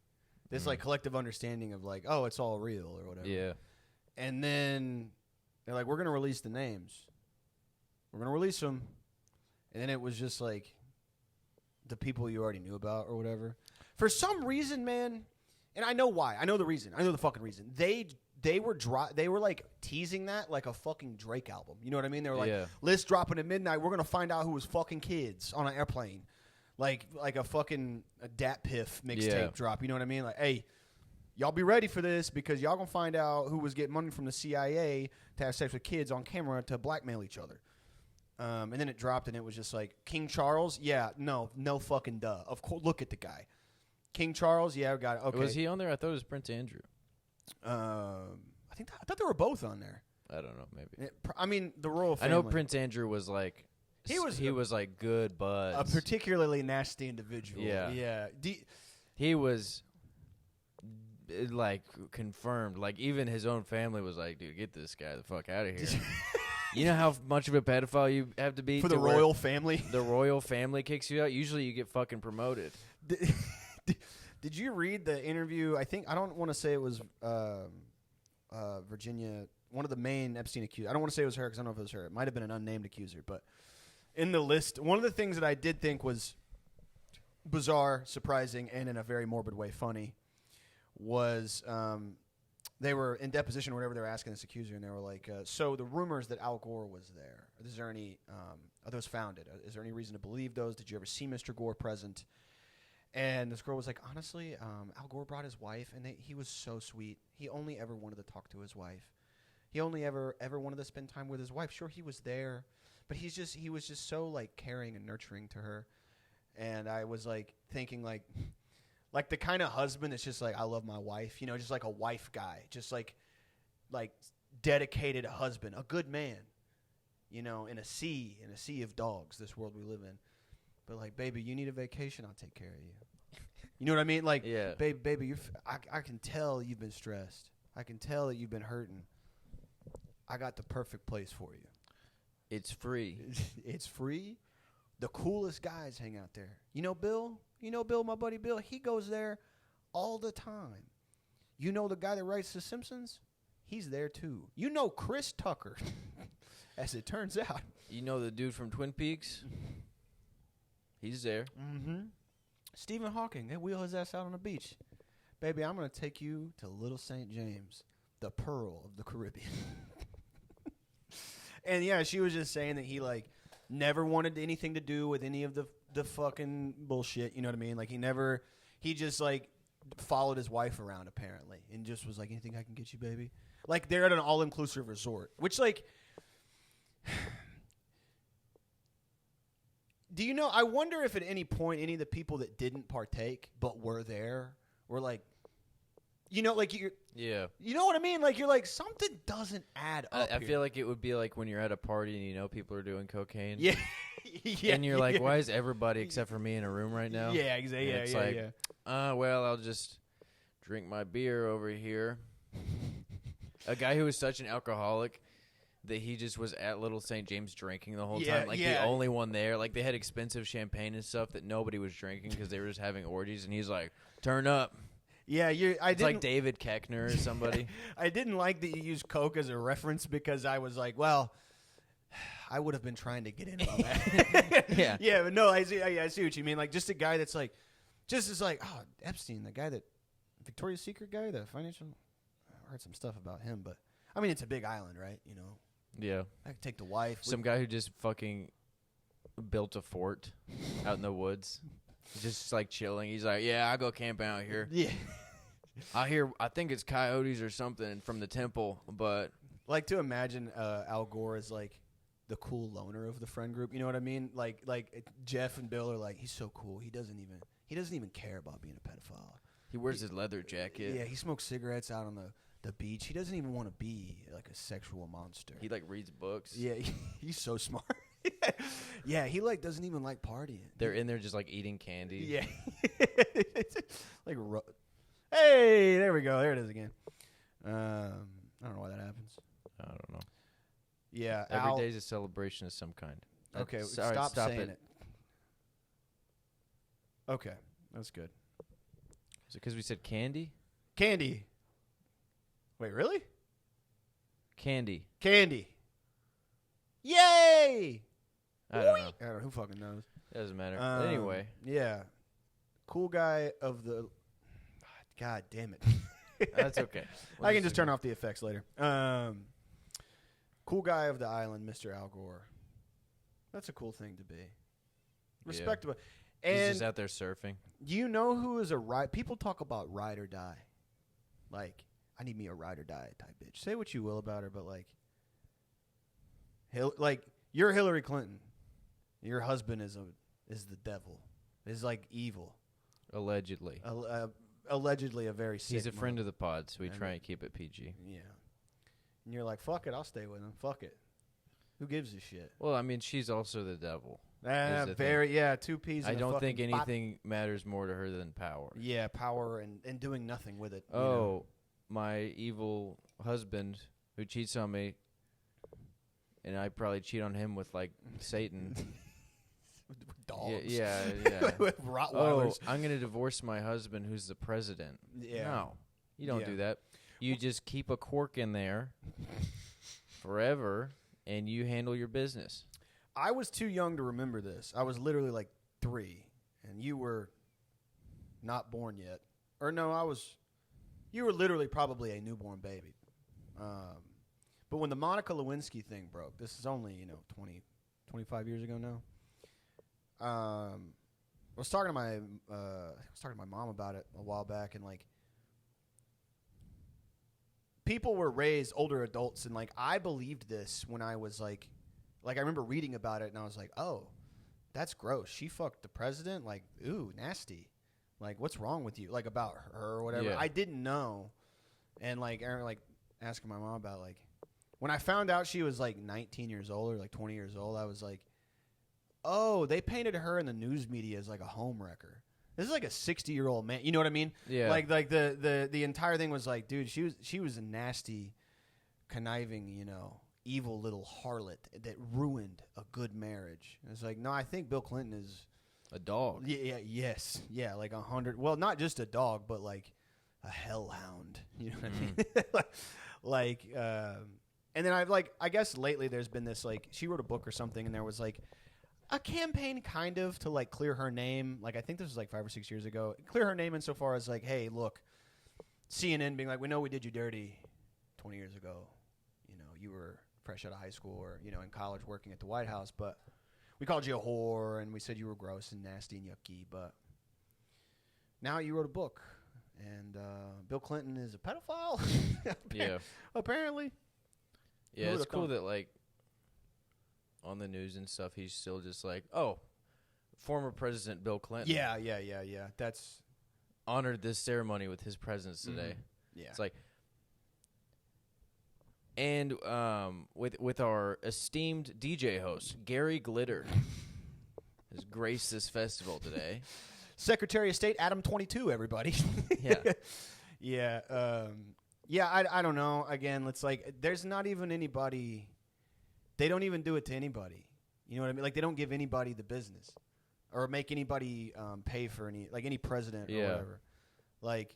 this like collective understanding of like, "Oh, it's all real" or whatever. Yeah. And then they're like, "We're gonna release the names. We're gonna release them," and then it was just like the people you already knew about or whatever. For some reason, man, and I know why. I know the reason. I know the fucking reason. They were like teasing that like a fucking Drake album. You know what I mean? They were like, list dropping at midnight. We're gonna find out who was fucking kids on an airplane, like a fucking Dat Piff mixtape drop. You know what I mean? Like, hey, y'all be ready for this because y'all gonna find out who was getting money from the CIA to have sex with kids on camera to blackmail each other. And then it dropped, and it was just like King Charles. Yeah, no fucking duh. Of course, look at the guy, King Charles. Yeah, got it. Okay, was he on there? I thought it was Prince Andrew. I thought they were both on there. I don't know, maybe. I mean, the royal family. I know Prince Andrew was like he was like good buds. A particularly nasty individual. Yeah. He was like confirmed. Like even his own family was like, "Dude, get this guy the fuck out of here." You know how much of a pedophile you have to be for the royal family? The royal family kicks you out. Usually you get fucking promoted. Did you read the interview? I don't want to say it was Virginia, one of the main Epstein accused. I don't want to say it was her because I don't know if it was her. It might have been an unnamed accuser. But in the list, one of the things that I did think was bizarre, surprising, and in a very morbid way funny was they were in deposition or whatever. They were asking this accuser, and they were like, so the rumors that Al Gore was there, is there any, are those founded? Is there any reason to believe those? Did you ever see Mr. Gore present? And this girl was like, honestly, Al Gore brought his wife, and he was so sweet. He only ever wanted to talk to his wife. He only ever wanted to spend time with his wife. Sure, he was there, but he was just so like caring and nurturing to her. And I was like thinking like the kind of husband that's just like, I love my wife, you know, just like a wife guy, just like dedicated husband, a good man, you know, in a sea of dogs, this world we live in. But like, baby, you need a vacation, I'll take care of you. You know what I mean? Like, yeah. baby, I can tell you've been stressed. I can tell that you've been hurting. I got the perfect place for you. It's free. It's free. The coolest guys hang out there. You know Bill? My buddy Bill? He goes there all the time. You know the guy that writes The Simpsons? He's there too. You know Chris Tucker, as it turns out. You know the dude from Twin Peaks? He's there. Mm-hmm. Stephen Hawking, they wheel his ass out on the beach. Baby, I'm going to take you to Little St. James, the pearl of the Caribbean. And yeah, she was just saying that he like never wanted anything to do with any of the fucking bullshit. You know what I mean? Like he just like followed his wife around apparently and just was like, anything I can get you, baby? Like they're at an all-inclusive resort, which like, do you know, I wonder if at any point any of the people that didn't partake but were there were like, you know, like you know what I mean? Like you're like, something doesn't add up. I feel like it would be like when you're at a party and you know people are doing cocaine. Yeah. Yeah. And you're like, why is everybody except for me in a room right now? Yeah, exactly. And it's like, well, I'll just drink my beer over here. A guy who was such an alcoholic that he just was at Little St. James drinking the whole time. Like the only one there. Like they had expensive champagne and stuff that nobody was drinking because they were just having orgies. And he's like, turn up. Yeah, it's like David Koechner or somebody. I didn't like that you used Coke as a reference because I was like, well, I would have been trying to get in on that. Yeah. Yeah, but no, I see what you mean. Like just a guy that's like, just is like, oh, Epstein, the guy that, Victoria's Secret guy, the financial, I heard some stuff about him, but I mean, it's a big island, right? You know? Yeah. I could take the wife. Some guy who just fucking built a fort out in the woods. Just like chilling. He's like, yeah, I go camping out here. Yeah. I think it's coyotes or something from the temple, but like to imagine Al Gore as like the cool loner of the friend group. You know what I mean? Like Jeff and Bill are like, he's so cool. He doesn't even care about being a pedophile. He wears his leather jacket. Yeah, he smokes cigarettes out on the beach. He doesn't even want to be like a sexual monster. He like reads books. Yeah, he's so smart. Yeah, he like doesn't even like partying. They're in there just like eating candy. Yeah. Like, hey, there we go. There it is again. I don't know why that happens. I don't know. Yeah, every day is a celebration of some kind. Okay, sorry, stop saying it. Okay, that's good. Is it because we said candy? Candy. Wait, really? Candy. Yay! I don't know. I don't know. Who fucking knows? It doesn't matter. But anyway. Yeah. Cool guy of the... God damn it. That's okay. I can just turn off the effects later. Cool guy of the island, Mr. Al Gore. That's a cool thing to be. Respectable. Yeah. And he's just out there surfing. You know who is a ride? People talk about ride or die. Like, I need me a ride or die type bitch. Say what you will about her, but like you're Hillary Clinton. Your husband is the devil. Is like evil. Allegedly. Allegedly a very sick He's a friend mother. of the pod, so we try and keep it PG. Yeah. And you're like, fuck it, I'll stay with him. Fuck it. Who gives a shit? Well, I mean, she's also the devil. Two peas. I don't think anything matters more to her than power. Yeah, power and doing nothing with it. Oh, my evil husband who cheats on me, and I probably cheat on him with like Satan. Dogs. Yeah. With Rottweilers. Oh, I'm gonna divorce my husband who's the president. Yeah. No, you don't do that. You just keep a cork in there forever, and you handle your business. I was too young to remember this. I was literally like 3, and you were not born yet. Or no, you were literally probably a newborn baby. But when the Monica Lewinsky thing broke, this is only, 20, 25 years ago now. was talking to my mom about it a while back, and like people were raised, older adults, and like I believed this when I was like I remember reading about it, and I was like, oh, that's gross. She fucked the president. Like, ooh, nasty. Like, what's wrong with you? Like about her or whatever. Yeah. I didn't know, and like Aaron, like asking my mom about like when I found out she was like 19 years old or like 20 years old, I was like, oh, they painted her in the news media as like a homewrecker. This is like a 60-year-old man. You know what I mean? Yeah. Like the entire thing was like, dude, she was a nasty, conniving, evil little harlot that ruined a good marriage. And it's like, no, I think Bill Clinton is a dog. Yes, like 100. Well, not just a dog, but like a hellhound. You know what I mean? And then I guess lately there's been this like she wrote a book or something, and there was like a campaign kind of to like clear her name. Like I think this was like 5 or 6 years ago. Clear her name insofar as like, hey, look, CNN being like, we know we did you dirty 20 years ago. You were fresh out of high school or in college working at the White House, but we called you a whore and we said you were gross and nasty and yucky. But now you wrote a book, and Bill Clinton is a pedophile. Yeah, apparently. Yeah, it's cool that like on the news and stuff, he's still just like, oh, former President Bill Clinton. Yeah. That's honored this ceremony with his presence today. Yeah, it's like, and with our esteemed DJ host Gary Glitter has graced this festival today. Secretary of State Adam 22, everybody. Yeah. I don't know. Again, it's like there's not even anybody. They don't even do it to anybody. You know what I mean? Like they don't give anybody the business, or make anybody pay for any president or whatever. Like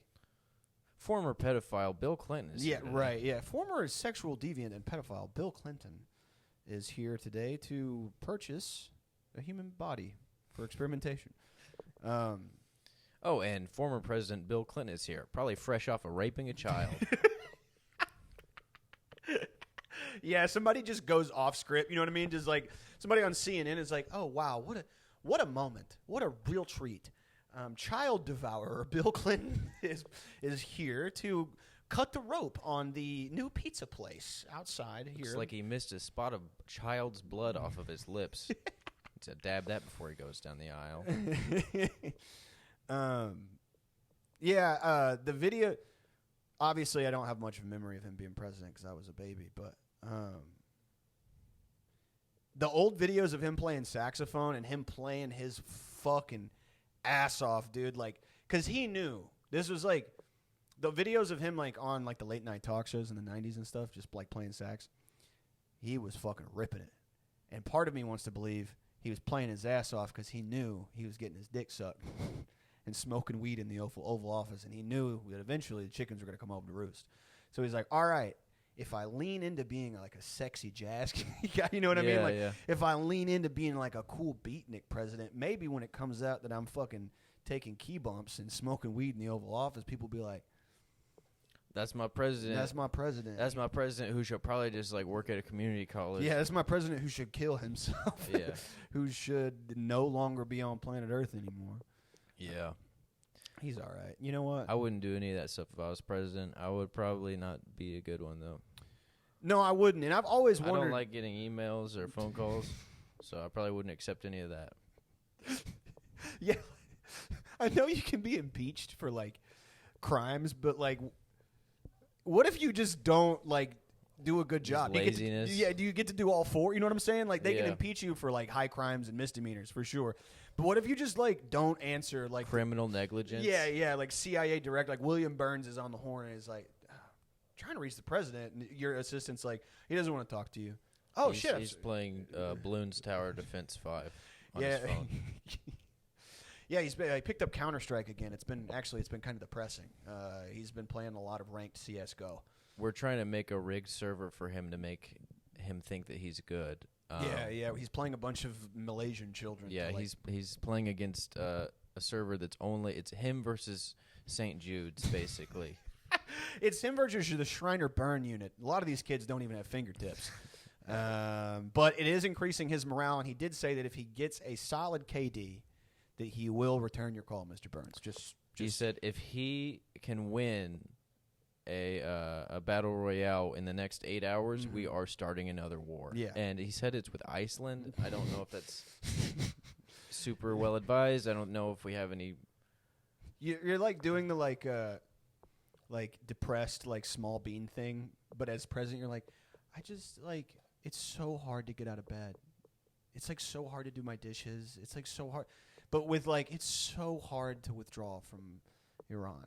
former pedophile Bill Clinton is here today. Right. Yeah, former sexual deviant and pedophile Bill Clinton is here today to purchase a human body for experimentation. And former President Bill Clinton is here, probably fresh off of raping a child. Yeah, somebody just goes off script. You know what I mean? Just like somebody on CNN is like, "Oh wow, what a moment! What a real treat!" Child devourer Bill Clinton is here to cut the rope on the new pizza place outside here. Looks like he missed a spot of child's blood off of his lips. To dab that before he goes down the aisle. The video. Obviously, I don't have much of a memory of him being president because I was a baby, but the old videos of him playing saxophone and him playing his fucking ass off, dude, like, because he knew this was like the videos of him like on like the late night talk shows in the 90s and stuff, just like playing sax. He was fucking ripping it, and part of me wants to believe he was playing his ass off because he knew he was getting his dick sucked and smoking weed in the Oval Office, and he knew that eventually the chickens were going to come home to roost. So he's like, all right, if I lean into being like a sexy jazz guy, you know what I mean? Like, if I lean into being like a cool beatnik president, maybe when it comes out that I'm fucking taking key bumps and smoking weed in the Oval Office, people be like, that's my president. That's my president. That's my president who should probably just like work at a community college. Yeah, that's my president who should kill himself. Yeah. Who should no longer be on planet Earth anymore. Yeah. He's all right. You know what? I wouldn't do any of that stuff if I was president. I would probably not be a good one, though. No, I wouldn't. And I've always wondered. I don't like getting emails or phone calls, so I probably wouldn't accept any of that. Yeah. I know you can be impeached for, like, crimes, but, like, what if you just don't, like, do a good job? Laziness. Do you get to do all four? You know what I'm saying? Like, they can impeach you for, like, high crimes and misdemeanors, for sure. But what if you just, like, don't answer, like... Criminal negligence? Yeah, like CIA direct. Like, William Burns is on the horn and is like, trying to reach the president. And your assistant's like, he doesn't want to talk to you. Oh, shit. He's playing Bloons Tower Defense 5 on his phone. Yeah, he picked up Counter-Strike again. It's been kind of depressing. He's been playing a lot of ranked CSGO. We're trying to make a rigged server for him to make him think that he's good. He's playing a bunch of Malaysian children. Yeah, he's playing against a server that's it's him versus St. Jude's, basically. It's him versus the Shriner Burn unit. A lot of these kids don't even have fingertips. But it is increasing his morale, and he did say that if he gets a solid KD, that he will return your call, Mr. Burns. Just he said if he can win a battle royale in the next 8 hours, we are starting another war. Yeah. And he said it's with Iceland. I don't know if that's super well advised. I don't know if we have any. You're like doing the like depressed like small bean thing, but as president, you're like, I just like it's so hard to get out of bed. It's like so hard to do my dishes. It's like so hard, but with like it's so hard to withdraw from Iran.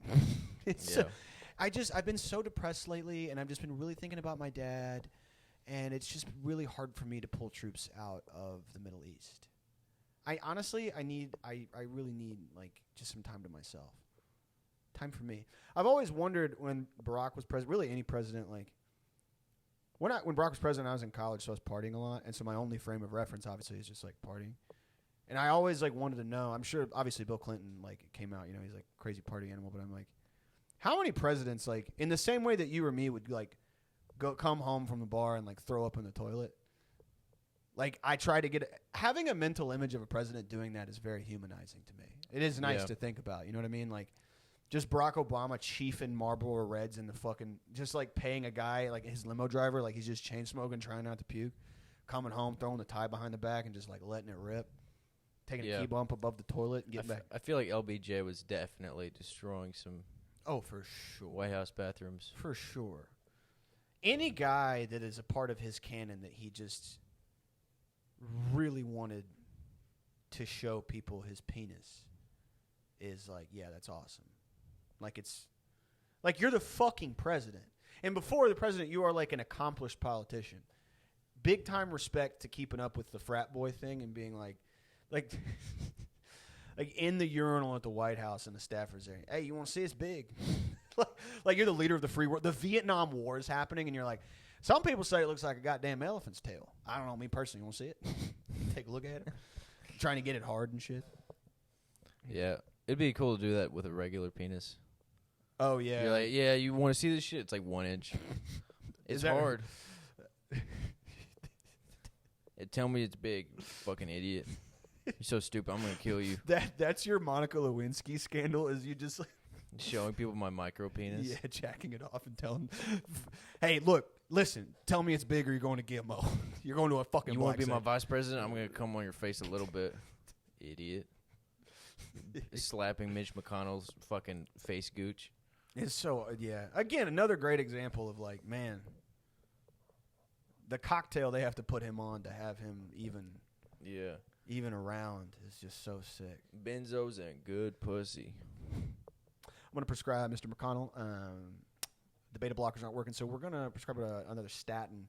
I've been so depressed lately, and I've just been really thinking about my dad, and it's just really hard for me to pull troops out of the Middle East. I really need like just some time to myself. Time for me. I've always wondered when Barack was president, really any president, like when Barack was president, I was in college, so I was partying a lot, and so my only frame of reference obviously is just like partying. And I always like wanted to know. I'm sure obviously Bill Clinton like came out, he's like crazy party animal, but I'm like, how many presidents like in the same way that you or me would like come home from the bar and like throw up in the toilet? Like I try to having a mental image of a president doing that is very humanizing to me. It is nice to think about. You know what I mean? Like just Barack Obama chiefing Marlboro Reds in the fucking just like paying a guy like his limo driver like he's just chain smoking, trying not to puke, coming home, throwing the tie behind the back and just like letting it rip, taking a key bump above the toilet and getting back. I feel like LBJ was definitely destroying some. Oh, for sure. White House bathrooms. For sure. Any guy that is a part of his canon that he just really wanted to show people his penis is like, yeah, that's awesome. Like it's like you're the fucking president. And before the president, you are like an accomplished politician. Big time respect to keeping up with the frat boy thing and being like like in the urinal at the White House and the staffers there. Hey, you want to see it's big? like you're the leader of the free world. The Vietnam War is happening, and you're like, some people say it looks like a goddamn elephant's tail. I don't know. Me personally, you want to see it? Take a look at it. Trying to get it hard and shit. Yeah. It'd be cool to do that with a regular penis. Oh, yeah. You're like, yeah, you want to see this shit? It's like 1 inch. It's hard. Tell me it's big, you fucking idiot. You're so stupid. I'm going to kill you. That's your Monica Lewinsky scandal is you just like showing people my micro penis. Yeah, jacking it off and telling, hey, look, listen, tell me it's big or you're going to GMO. You're going to a fucking You want to be my vice president? I'm going to come on your face a little bit. Idiot. Slapping Mitch McConnell's fucking face gooch. It's so, yeah. Again, another great example of like, man, the cocktail they have to put him on to have him even around is just so sick. Benzos and good pussy. I'm going to prescribe Mr. McConnell. The beta blockers aren't working, so we're going to prescribe another statin.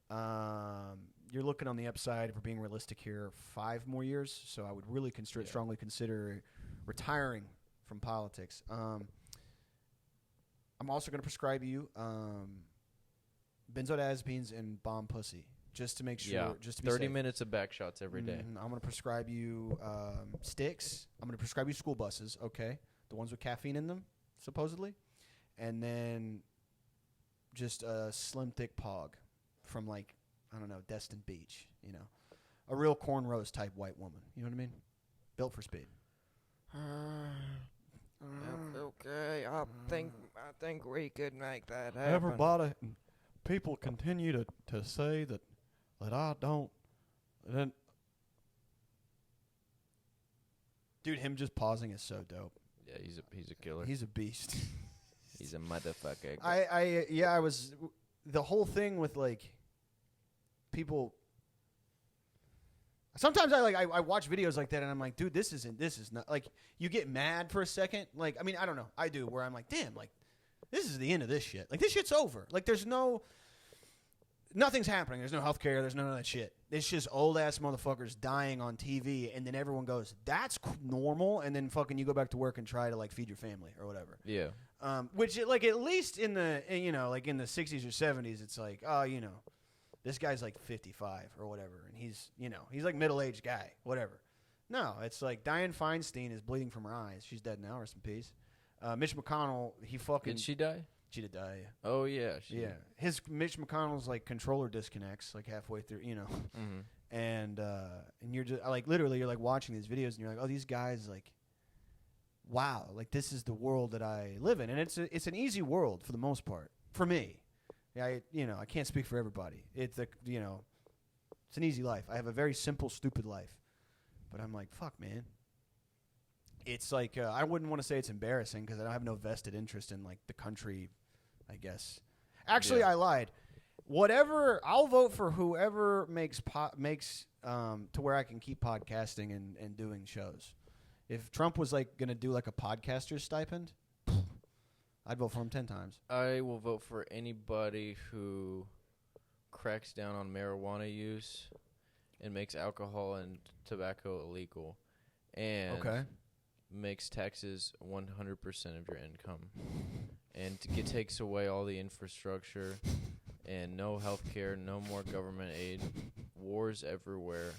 You're looking on the upside, if we're being realistic here, 5 more years. So I would really strongly consider retiring from politics. I'm also going to prescribe you benzodiazepines and bomb pussy. Just to make sure. Yeah, just to be 30 safe. minutes of back shots every day. I'm going to prescribe you sticks. I'm going to prescribe you school buses, okay? The ones with caffeine in them, supposedly. And then just a slim, thick pog from, like, I don't know, Destin Beach, A real cornrows type white woman. You know what I mean? Built for speed. Okay, I think we could make that happen. Everybody, people continue to say that I don't. Then, dude, him just pausing is so dope. Yeah, he's a killer. He's a beast. He's a motherfucker. I was the whole thing with like people. Sometimes I watch videos like that and I'm like, dude, this is not like you get mad for a second. Like, I mean, I don't know. I do where I'm like, damn, like this is the end of this shit. Like this shit's over. Like there's nothing's happening. There's no healthcare. There's none of that shit. It's just old ass motherfuckers dying on TV, and then everyone goes, "That's normal," and then fucking you go back to work and try to like feed your family or whatever. Yeah. Which like at least in the like in the 60s or 70s, it's like this guy's like 55 or whatever, and he's like middle-aged guy, whatever. No, it's like Dianne Feinstein is bleeding from her eyes. She's dead now. Rest in peace. Mitch McConnell, he fucking Did she die? She did die. Yeah. Oh yeah. His Mitch McConnell's like controller disconnects like halfway through, and you're just like literally you're like watching these videos and you're like, oh, these guys like, wow, like this is the world that I live in, and it's an easy world for the most part for me. Yeah, I can't speak for everybody. It's it's an easy life. I have a very simple, stupid life, but I'm like, fuck, man. It's like I wouldn't want to say it's embarrassing because I have no vested interest in like the country, I guess. Actually, I lied. Whatever, I'll vote for whoever makes to where I can keep podcasting and doing shows. If Trump was like gonna do like a podcaster's stipend, I'd vote for him 10 times. I will vote for anybody who cracks down on marijuana use and makes alcohol and tobacco illegal, and makes taxes 100% of your income, and takes away all the infrastructure, and no health care, no more government aid, wars everywhere,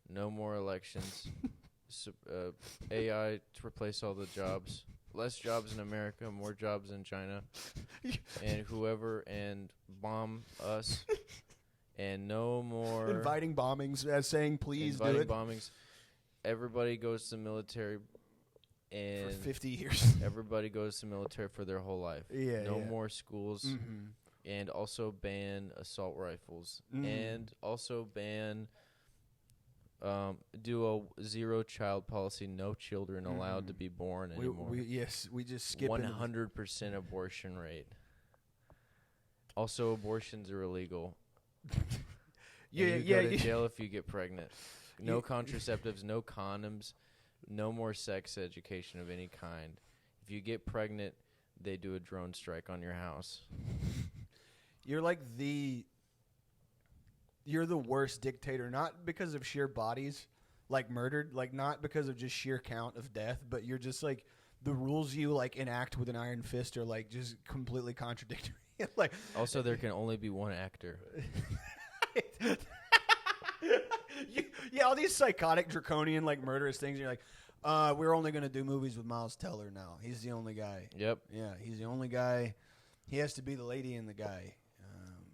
no more elections, AI to replace all the jobs, less jobs in America, more jobs in China, and bomb us, and no more inviting bombings, saying please do it. Inviting bombings. Everybody goes to the military. And for 50 years. Everybody goes to military for their whole life. No more schools. Mm-hmm. And also ban assault rifles. And also ban, do a zero-child policy, no children allowed to be born anymore. We just skip 100% abortion rate. Also, abortions are illegal. You go to jail if you get pregnant. No contraceptives, no condoms. No more sex education of any kind. If you get pregnant, they do a drone strike on your house. You're the worst dictator, not because of sheer bodies, like murdered, like not because of just sheer count of death, but you're just like the rules you like enact with an iron fist are like just completely contradictory. Like also, there can only be one actor. All these psychotic, draconian, like murderous things. You're like, we're only going to do movies with Miles Teller now. He's the only guy. Yep. Yeah, he's the only guy. He has to be the lady and the guy.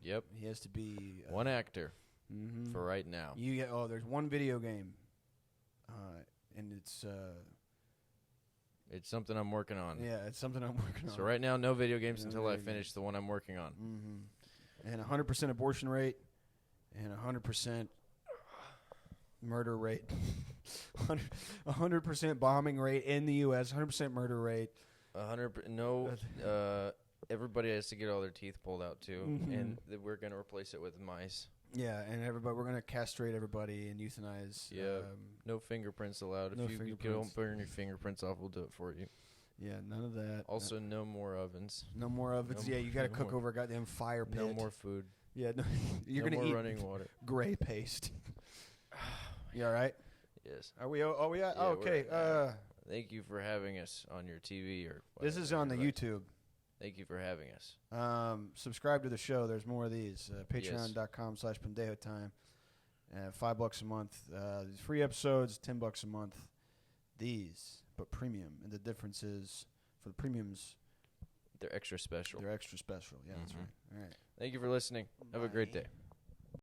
Yep. He has to be one actor for right now. There's one video game, and it's something I'm working on. Yeah, it's something I'm working on. So right now, no video games until I finish the one I'm working on. Mm-hmm. And 100% abortion rate, and 100% murder rate, 100% bombing rate in the U.S., 100% murder rate. 100%. Everybody has to get all their teeth pulled out too, and we're gonna replace it with mice. Yeah, and we're gonna castrate everybody and euthanize. Yeah, no fingerprints allowed. No if you fingerprints. don't burn your fingerprints off, we'll do it for you. Yeah, none of that. Also, no more ovens. No more ovens. You got to cook over a goddamn fire pit. No more food. Yeah, you're no gonna more eat running water. Gray paste. You all right? Yes. Are we? Oh, yeah. Yeah, Okay. Thank you for having us on your TV or. This is on the YouTube. Thank you for having us. Subscribe to the show. There's more of these. Patreon.com/Pendejo Time. $5 a month. Free episodes, $10 a month. These, but premium. And the difference is for the premiums, they're extra special. Yeah, that's right. All right. Thank you for listening. Have a great day.